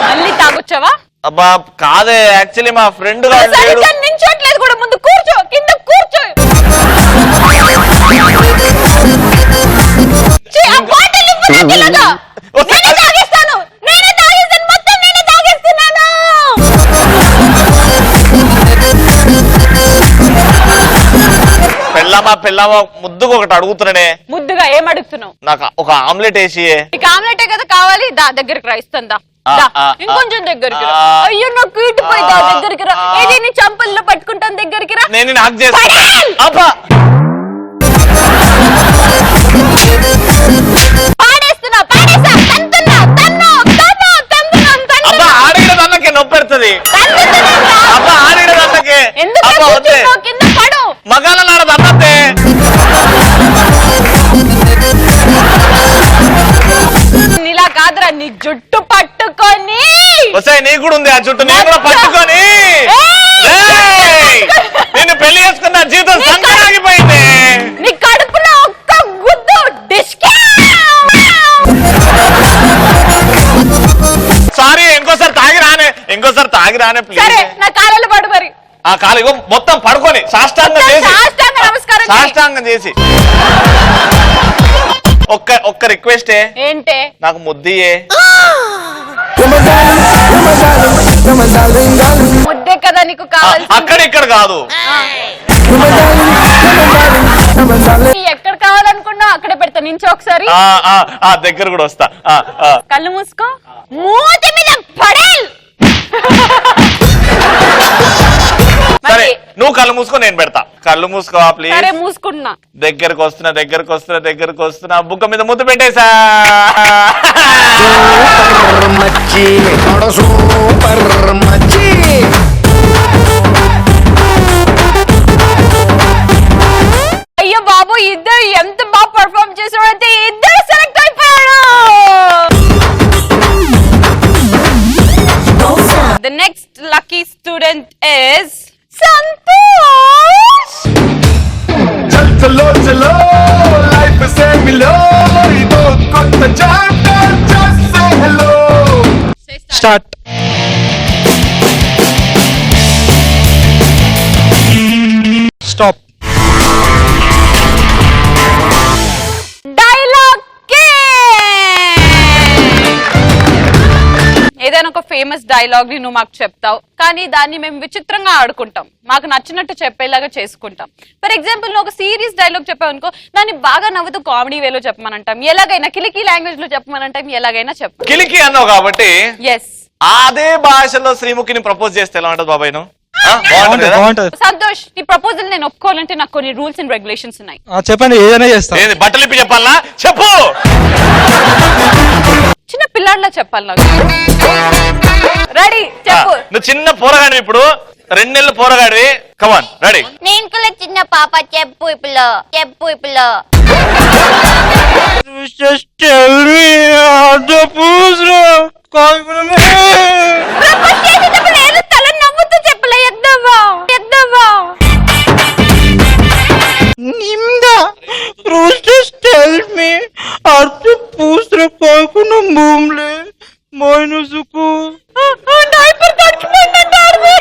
మళ్ళీ తాగొచ్చావా? అబ్బా కాదే, యాక్చువల్లీ మా ఫ్రెండ్ నించోట్లేదు కూడా, ముందు కూర్చో, కింద కూర్చో. నేనే తాగేస్తాను, మొత్తం నేనే తాగేస్తున్నాను. పెళ్ళామా ముద్దుకు ఒకటి అడుగుతున్నానే. ముద్దుగా ఏం అడుగుతున్నావు? నాకు ఒక ఆమ్లెట్ వేసి. నీకు ఆమ్లెటే కదా కావాలి, దా దగ్గరికి రా, ఇస్తుందా. ఇంకొంచెం దగ్గరికి రా. అయ్యో నాకు కీటిపోయి, దా దగ్గరికి రా. ఏది నీ చంపల్లో పట్టుకుంటాను, దగ్గరికి రా. నేను నాకు చేస్తా. పాడేస్తున్నా, పాడేసా, తంతున్నా, అబ్బా ఆడిడదన్నకే నొప్పి పెడుతుంది. అబ్బా ఆడిడదన్నకే కింద పడు. మగాల నాడదన్నతే. ఇలా కాదురా, నీ జుట్టు పట్టుకొని. వస్తాయి, నీకు కూడా ఉంది ఆ జుట్టు, నేను కూడా పట్టుకొని. నేను పెళ్లి చేసుకున్న జీవితం సంకరాగిపోయింది. నీ కడుపులో ఒక్క గుద్దు డిస్కే. సారీ, ఇంకోసారి తాగి రానే ప్లీజ్. సరే, నా కాళ్ళలో పడు మరి. ఆ కాలు మొత్తం పడుకొని సాష్టాంగం చేసి ఒక్క రిక్వెస్ట్. ఏంటే? నాకు ముద్దియే. ముద్దే కదా నీకు కావాలి. అక్కడ ఇక్కడ కాదు, ఎక్కడ కావాలనుకున్నా అక్కడే పెడతా. నించో ఒకసారి. దగ్గర కూడా వస్తా. కళ్ళు మూసుకో, మూతి మీద పడేల్. సరే, నువ్వు కళ్ళు మూసుకో, నేను పెడతా. కళ్ళు మూసుకోవా ప్లీజ్. సరే మూసుకుంటున్నా. దగ్గరకు వస్తున్నా. బుక్క మీద ముద్దు పెట్టేసా. అయ్యో బాబు, ఇద్దరు ఎంత బాగా పర్ఫార్మ్ చేసాడంటే ఇద్దరు సెలెక్ట్ అయిపోయారు. The next lucky student is Santosh. Chalo, life is a below. Ido kotta chapter, just say hello. Start. Stop. Dialogue ఏదైనా ఒక ఫేమస్ డైలాగ్ ని నువ్వు మాకు చెప్తావు, కానీ దాన్ని మేము విచిత్రంగా ఆడుకుంటాం, మాకు నచ్చినట్టు చెప్పేలాగా చేసుకుంటాం. ఫర్ ఎగ్జాంపుల్ నువ్వు ఒక సీరియస్ డైలాగ్ చెప్పావు అనుకో, దాన్ని బాగా నవ్వుతూ కామెడీ వేలో చెప్పమనంటాం, ఎలాగైనా కిలికి లాంగ్వేజ్ లో చెప్పమనంటాం, ఎలాగైనా చెప్పు. కిలికి అన్నావు కాబట్టి ఎస్, అదే భాషలో శ్రీముఖిని ప్రపోజ్ చేస్తే ఎలా ఉంటది బాబాయ్? సంతోష్, నీ ప్రపోజల్ నేను ఒప్పుకోవాలంటే నాకు కొన్ని రూల్స్ అండ్ రెగ్యులేషన్స్ ఉన్నాయి. చెప్పండి, ఏదైనా చేస్తా. బట్టలు ఇప్పి చెప్పాలా? చెప్పు. చిన్న పిల్లాడిలా చెప్పాలి నాకు. రెడీ చెప్పు. నువ్వు చిన్న పోరగాడివి ఇప్పుడు, 2 నెలల పోరగాడివి. Come on ready. నేను కూడా చిన్న పాప, చెప్పు ఇప్పుడు, చెప్పు ఇప్పుడు. తల నవ్వుతూ చెప్పలే, ఎద్దవా ఎద్దవా. నిమ్దా रोस्टेस टेल मी अर्थ पूसरे कोकुन बूमले मोइनु सुकु డైపర్ తడిచిపోయిందంటారు.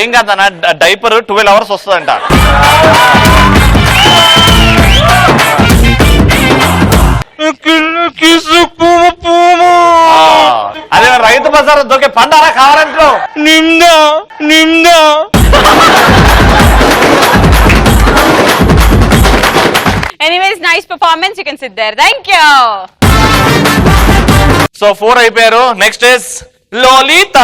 ఏం కాదన్నా, డైపర్ 12 hours వస్తుందంట. అదే రైతు బజార్ దొరికే పండారా కావాలంటూ. నిమ్దా నిమ్దా Anyways, nice performance. You can sit there. Thank you. సో 4 అయిపోయారు. Next is Lolitha.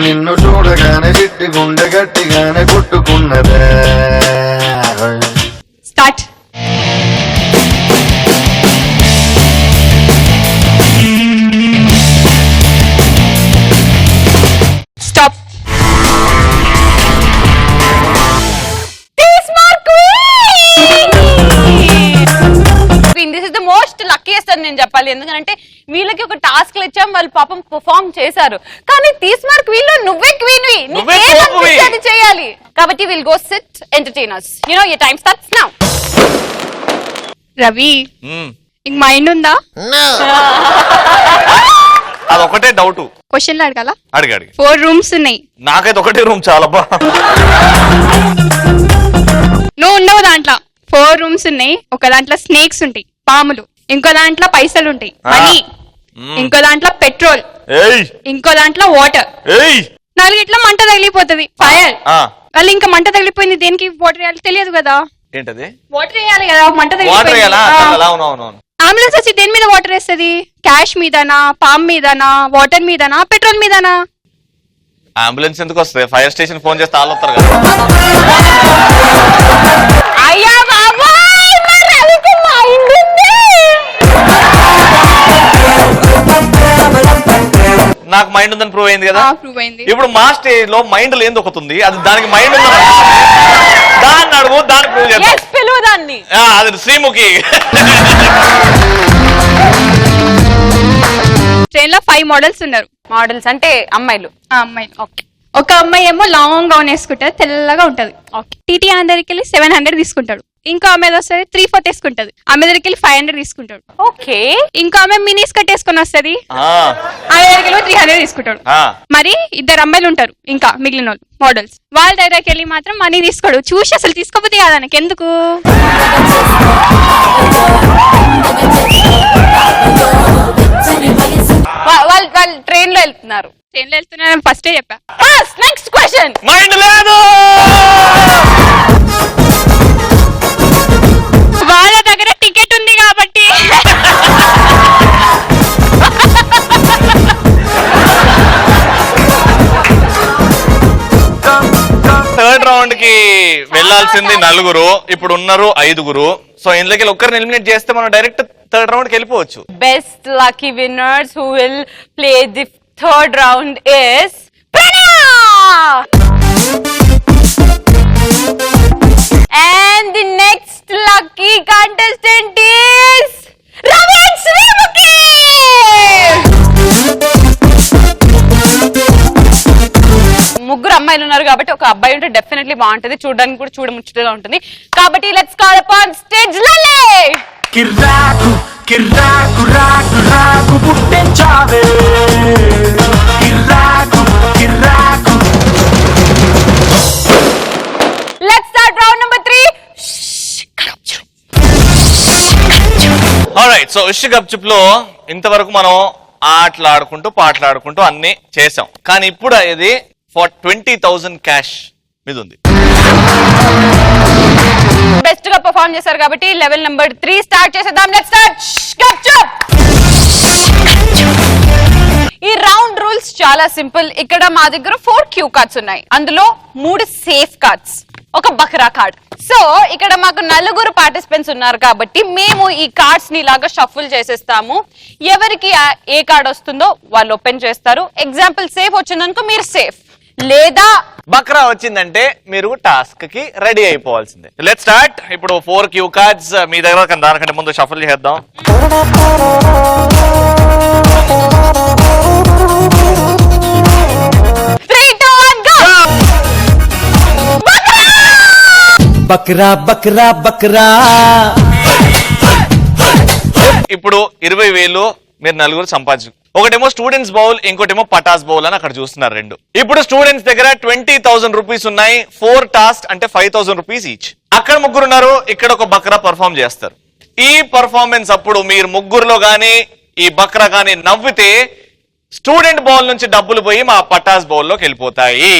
నిన్ను చూడగానే చిట్టి గుండె గట్టిగానే కొట్టుకున్నదే. Start. Stop. This is the most luckiest అని నేను చెప్పాలి. ఎందుకంటే వీళ్ళకి ఒక టాస్క్ ఇచ్చాం, వాళ్ళు పాపం పర్ఫార్మ్ చేశారు. కానీ తీస్ మార్క్ వీళ్ళు నువ్వే క్వీన్వి, అది చేయాలి. కాబట్టి will go SIT entertainers. You know your time starts now. Ravi, ఇంక మైండ్ ఉందా? అదొకటే డౌట్. క్వశ్చన్లు అడగాల? అడిగాడు. 4 రూమ్స్ ఉన్నాయి. నాకైతే ఒకటే రూమ్ చాలబ్బా. నువ్వు ఉండవు దాంట్లో. 4 రూమ్స్ ఉన్నాయి. ఒక దాంట్లో స్నేక్స్ ఉంటాయి, పాములు. ఇంకో దాంట్లో పైసలు ఉంటాయి, మనీ. ఇంకో దాంట్లో పెట్రోల్. ఇంకో దాంట్లో వాటర్. 4 మంట తగిలిపోతుంది, ఫైర్. వాళ్ళు ఇంకా మంట తగిలిపోయింది, దేనికి వాటర్ వేయాలి తెలియదు కదా. ఏంటది? వాటర్ వేయాలి కదా, మంట తగిలిపోయింది. అంబులెన్స్ వచ్చి దేని మీద వాటర్ వేస్తుంది? క్యాష్ మీదనా, పామ్ మీదనా, వాటర్ మీదనా, పెట్రోల్ మీదనా? అంబులెన్స్ ఎందుకు వస్తుంది? ఫైర్ స్టేషన్ ఫోన్ చేస్తే వాళ్ళు వస్తారు కదా. అయ్యా బాబాయ్, మా రవికి మైండ్ ఉంది. నాకు మైండ్ ఉందని ప్రూవ్ అయింది కదా. ప్రూవ్ అయింది. ఇప్పుడు మా స్టేజ్ లో మైండ్ లేని ఒకటి ఉంది, అది దానికి మైండ్ ఉంది. దాన్ని అడుగు, దాన్ని ప్రూవ్ చేద్దాం. పిలువు దాన్ని. అది శ్రీముఖి. ట్రైన్ లో 5 మోడల్స్ ఉన్నారు. మోడల్స్ అంటే అమ్మాయిలు. అమ్మాయిలు. ఓకే. ఒక అమ్మాయి ఏమో లాంగ్ గౌన్ వేసుకుంటది, తెల్లగా ఉంటది. టీటీ ఆమె దగ్గరికి వెళ్ళి 700 తీసుకుంటాడు. ఇంకో ఆమె వస్తుంది 3/4 వేసుకుంటది, ఆమె దగ్గరికి వెళ్ళి 500 తీసుకుంటాడు. ఓకే. ఇంకో ఆమె మినీ స్కర్ట్ వేసుకొని వస్తుంది, ఆమె దగ్గరికి వెళ్ళి 300 తీసుకుంటాడు. మరి 2 అమ్మాయిలు ఉంటారు ఇంకా మిగిలిన వాళ్ళు మోడల్స్. వాళ్ళ దగ్గరికి వెళ్ళి మాత్రం మనీ తీసుకోడు. చూసి అసలు తీసుకోపోతే కాదు నాకు ఎందుకు. వాళ్ళు ట్రైన్ లో వెళ్తున్నారు. ట్రైన్ లో వెళ్తున్నారు ఫస్టే చెప్పా. Next question. మైండ్ లేదు. వాళ్ళ దగ్గర టికెట్ ఉంది కాబట్టి. థర్డ్ రౌండ్ కి వెళ్లాల్సింది 4, ఇప్పుడు ఉన్నారు 5. సో ఇందులోకి ఒక్కరిని ఎలిమినేట్ చేస్తే మనం డైరెక్ట్ థర్డ్ రౌండ్ కి వెళ్ళిపోవచ్చు. Best lucky winners who will play the third round is Pranaya. And the next lucky contestant is Ravi and Srimuki. ముగ్గురు అమ్మాయిలు ఉన్నారు కాబట్టి ఒక అబ్బాయి ఉంటే డెఫినెట్లీ బాగుంటది, చూడడానికి కూడా చూడముచ్చటగా ఉంటుంది. కాబట్టి లెట్స్ కాల్ అపాన్ స్టేజ్ లలే. కిర్రాకు కిర్రాకు రాకు రాకు పుట్టించావే. కిర్రాకు కిర్రాకు. Let's start round number 3. Alright, so ఉష్ గప్చుప్ లో ఇంతవరకు మనం ఆటలాడుకుంటూ పాటలాడుకుంటూ అన్ని చేసాం. కానీ ఇప్పుడు ఇది ఫర్ 20,000 క్యాష్ మీద ఉంది. బెస్ట్ గా పర్ఫార్మ్ చేశారు కాబట్టి లెవెల్ నెంబర్ 3 స్టార్ట్ చేసేద్దాం. Let's start. గప్చుప్. ఈ రౌండ్ రూల్స్ చాలా సింపుల్. ఇక్కడ మా దగ్గర 4 క్యూ కార్డ్స్ ఉన్నాయి, అందులో 3 సేఫ్ కార్డ్స్. ఒక బక్రా కార్డ్. సో ఇక్కడ మాకు నలుగురు పార్టిసిపెంట్స్ ఉన్నారు కాబట్టి మేము ఈ కార్డ్స్ ని ఇలాగా షఫుల్ చేసేస్తాము. ఎవరికి ఏ కార్డ్ వస్తుందో వాళ్ళు ఓపెన్ చేస్తారు. ఎగ్జాంపుల్ సేఫ్ వచ్చిందనుకో మీరు సేఫ్, లేదా బక్రా వచ్చిందంటే మీరు టాస్క్ కి రెడీ అయిపోవాల్సిందే. Let's start. ఇప్పుడు 4 క్యూ కార్డ్స్ మీ దగ్గర, దానికంటే ముందు షఫుల్ చేద్దాం. బక్రా బక్రా బక్రా. ఇప్పుడు 20,000 మీరు నలుగురు సంపాదించు. ఒకటేమో స్టూడెంట్స్ బౌల్, ఇంకోటేమో పటాస్ బౌల్ అని అక్కడ చూస్తున్నారు రెండు. ఇప్పుడు స్టూడెంట్స్ దగ్గర 20,000 రూపీస్ ఉన్నాయి. 4 టాస్క్ అంటే 5,000 రూపీస్ ఈచ్. అక్కడ ముగ్గురు ఉన్నారు, ఇక్కడ ఒక బక్రా పర్ఫామ్ చేస్తారు. ఈ పర్ఫార్మెన్స్ అప్పుడు మీరు ముగ్గురులో గానీ ఈ బక్రా గానీ నవ్వితే స్టూడెంట్ బౌల్ నుంచి డబ్బులు పోయి మా పటాస్ బౌల్ లోకి వెళ్ళిపోతాయి.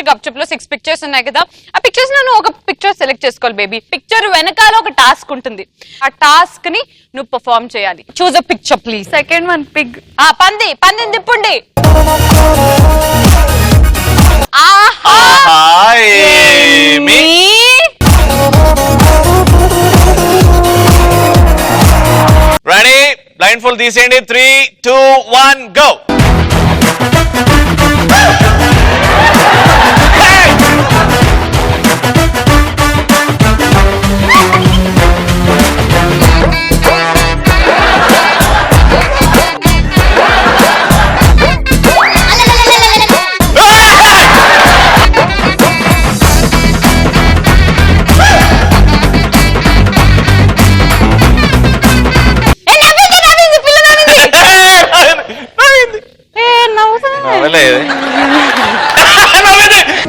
గప్చుప్ లో 6 పిక్చర్స్ ఉన్నాయి కదా, ఆ పిక్చర్స్ లో నువ్వు ఒక పిక్చర్ సెలెక్ట్ చేసుకోవాలి బేబీ. పిక్చర్ వెనకాల ఒక టాస్క్ ఉంటుంది, ఆ టాస్క్ ని నువ్వు పర్ఫార్మ్ చేయాలి. Choose a picture please. Second one pig. పందిని తిప్పండి. రెడీ? బ్లైండ్ ఫోల్డ్ తీసేయండి. 3, 2, 1 గో.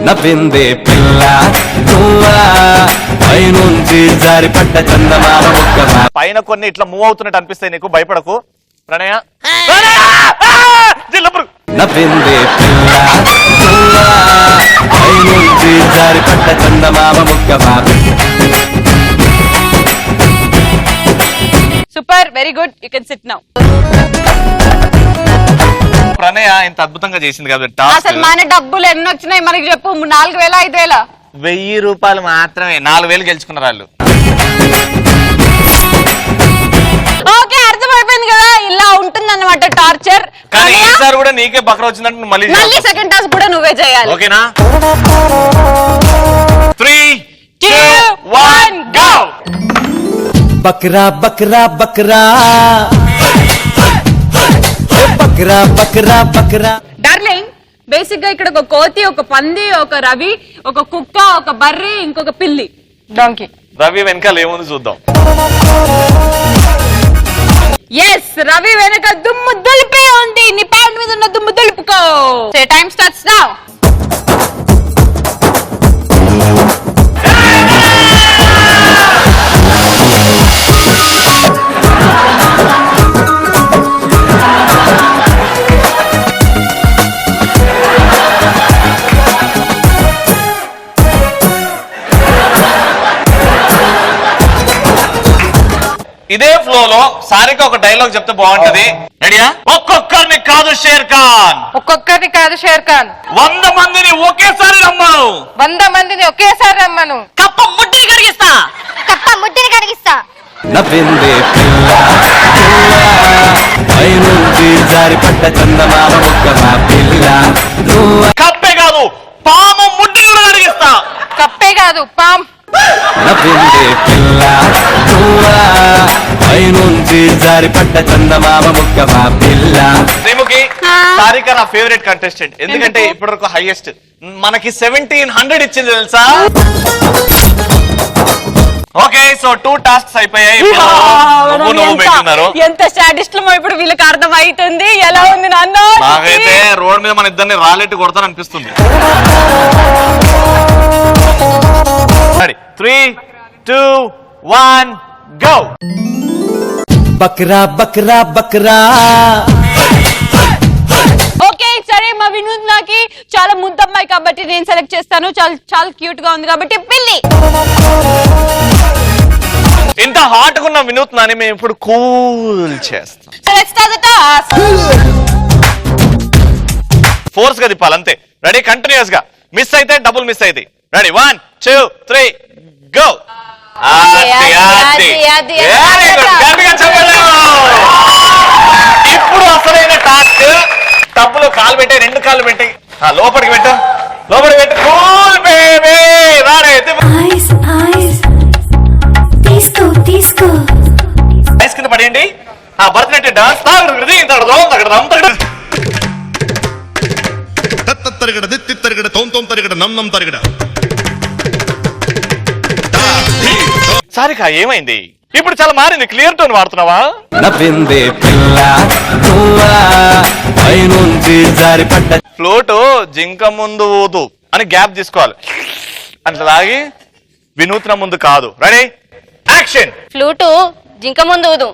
నవ్విందే పిల్ల పైనుంచి జారిపడ్డ చందమామ ముక్కమా. పైన కొన్ని ఇట్లా మూవ్ అవుతున్నట్టు అనిపిస్తాయి నీకు, భయపడకు ప్రణయ. నవ్విందే పిల్ల పైనుంచి జారిపడ్డ చందమామ ముక్కమా. Super, very good, you can sit now. Pranaya ఇంత అద్భుతంగా చేసింది కదా అసలు మన డబ్బులు ఎన్ని వచ్చినాయి మనకి చెప్పు. 4,000 5,000? 1,000 రూపాయలు మాత్రమే. 4,000 గెలుచుకున్నారు వాళ్ళు. ఓకే, అర్థమైపోయింది కదా, ఇలా ఉంటుందన్నమాట టార్చర్. కానీ ఈసారి కూడా నీకే బక్రా వచ్చిందంటే మళ్ళీ సెకండ్ టాస్క్ కూడా నువ్వే చేయాలి. ఓకేనా? 3, 2, 1 గో. బక్రా బక్రా బక్రా బక్రా బక్రా బక్రా. డార్లింగ్, బేసిక్ గా ఇక్కడ ఒక కోతి, ఒక పంది, ఒక రవి, ఒక కుక్క, ఒక బర్రె, ఇంకొక పిల్లి, డాంకీ. రవి వెనకాల ఏముంది చూద్దాం. ఎస్, రవి వెనక దుమ్ము దులిపే ఉంది. నీ ప్యాంట్ మీద ఉన్న దుమ్ము దులుపుకో. Time starts now. ఇదే ఫ్లో లో సారిక ఒక డైలాగ్ చెప్తే బాగుంటది. రెడీయా? ఒక్కొక్కరిని కాదు షేర్ ఖాన్, ఒక్కొక్కరిని కాదు షేర్ ఖాన్, 100 మందిని ఒకేసారి రమ్మను, 100 మందిని ఒకేసారి రమ్మను, కప్ప ముట్టిని కడిగిస్తా, కప్ప ముట్టిని కడిగిస్తా. నవ్విందే పిల్ల పైనుంచి జారిపడ్డ చందమామ ముక్కమా పిల్ల. కప్పే కాదు పాము ముట్టిని కూడా కడిగిస్తా. కప్పే కాదు పామ్. నవ్విందే పిల్ల పైనుంచి జారిపడ్డ చందమామ ముక్కమా పిల్ల. శ్రీముఖి, సారిక నా ఫేవరెట్ కంటెస్టెంట్. ఎందుకంటే ఇప్పటివరకు హైయెస్ట్ మనకి 1700 ఇచ్చింది తెలుసా. ఓకే, సో 2 టాస్క్స్ అయిపోయాయి. నువ్వు పెట్టున్నారు. ఎంత స్టాటిస్టులు ఇప్పుడు వీళ్ళకి అర్థం అవుతుంది. ఎలా ఉంది నాన్న? నాకైతే రోడ్ మీద మన ఇద్దరిని రాలెట్టి కొడతాను అనిపిస్తుంది. 3, 2, 1 గో. బక్రా బక్రా బక్రా. ఓకే, సరే, మా వినోద్ నాకి చాలా ముద్దమ్మాయి కాబట్టి నేను సెలెక్ట్ చేస్తాను. చాలా క్యూట్ గా ఉంది కాబట్టి పిల్లి. ఇంత హాట్ గా ఉన్న వినూత్నాన్ని మేము ఇప్పుడు కూల్ చేస్తాం. ఫోర్స్ గా తిప్పాలి అంతే. రెడీ? కంటిన్యూస్ గా. మిస్ అయితే డబుల్ మిస్ అయితే. Ready 1 2 3 go. ఇప్పుడు అసలైన టాస్క్. టబ్బులో కాలు పెట్టే, 2 కాళ్ళు పెట్టి లోపలికి పెట్టు, లోపలికి పెట్టు. కూల్ బేబీ తీసుకో తీసుకో ఐస్ కింద పడేయండి. భరతనాట్యం డాన్స్ తరిగడ దిత్తి తరిగడ తోం తరిగడ నమ్ తరిగడ. సారిక ఏమైంది? ఇప్పుడు చాలా మారింది. Clear tone వాడుతున్నావా? నవ్విందే పిల్ల నువ్వా పైనుంచి జారిపడ్డ. ఫ్లోట్ జింక ముందు ఊదు అని గ్యాప్ తీసుకోవాలి. అట్లా లాగి వినూత్న ముందు కాదు. Ready action. ఫ్లూటు జింక ముందు ఊదు,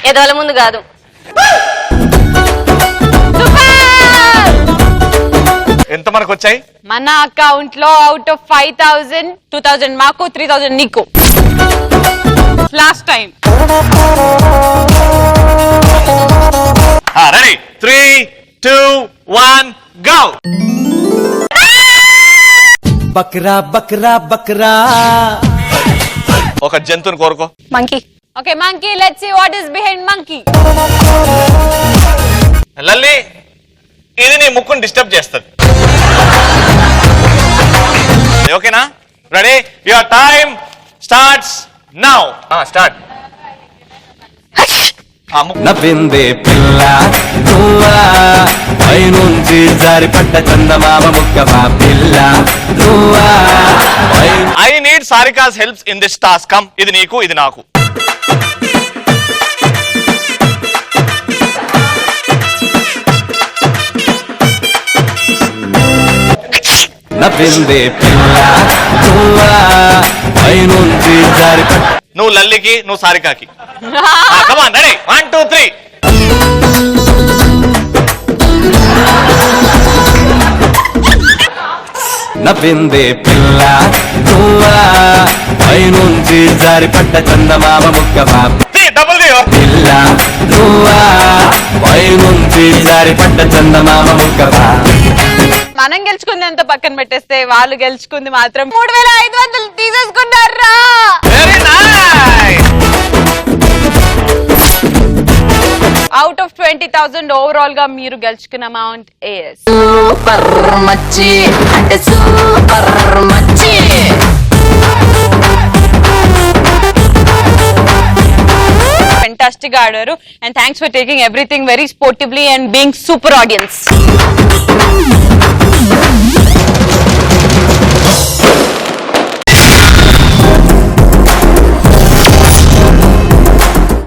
ఎదవల ముందు కాదు. ఎంత మనకు వచ్చాయి? మన అకౌంట్ లో అవుట్ ఆఫ్ 5000 2000 మాకు, 3000 నీకు. Last time. Ready 3 2 1 go. బక్రా బక్రా బక్రా. ఒక జంతువుని కోరుకో. Monkey. Okay monkey, let's see what is behind monkey. Lalli, ఇది నీ ముక్కుని డిస్టర్బ్ చేస్తుంది. ఓకేనా? Ready, your time starts now. Start. నవ్విందే పిల్ల నువ్వా పైనుంచి జారిపడ్డ చందమామ ముక్కమా పిల్ల నువ్వా. I need Sarika's helps in this task. Come, ఇది నీకు, ఇది నాకు. నవ్విందే పిల్ల నువ్వా పైనుంచి జారిపడ్డ. నువ్వు లల్లికి, నువ్వు సారికాకి. కమాన్, రెడీ 1 2 3. నవ్విందే పిల్ల నువ్వా పైనుంచి జారిపడ్డ చందమామ ముక్కమా పిల్ల నువ్వా పైనుంచి జారిపడ్డ చందమామ ముక్కమా. మనం గెలుచుకుంది ఎంత పక్కన పెట్టేస్తే వాళ్ళు గెలుచుకుంది మాత్రం 3500 తీసేసుకున్నారా. Very nice. Out of 20,000 overall గా మీరు గెలుచుకున్న అమౌంట్ is సూపర్ మచ్చి అంటే సూపర్ మచ్చి. ఫెంటాస్టిక్ గా ఆడారు. And thanks for taking everything very sportively and being super audience.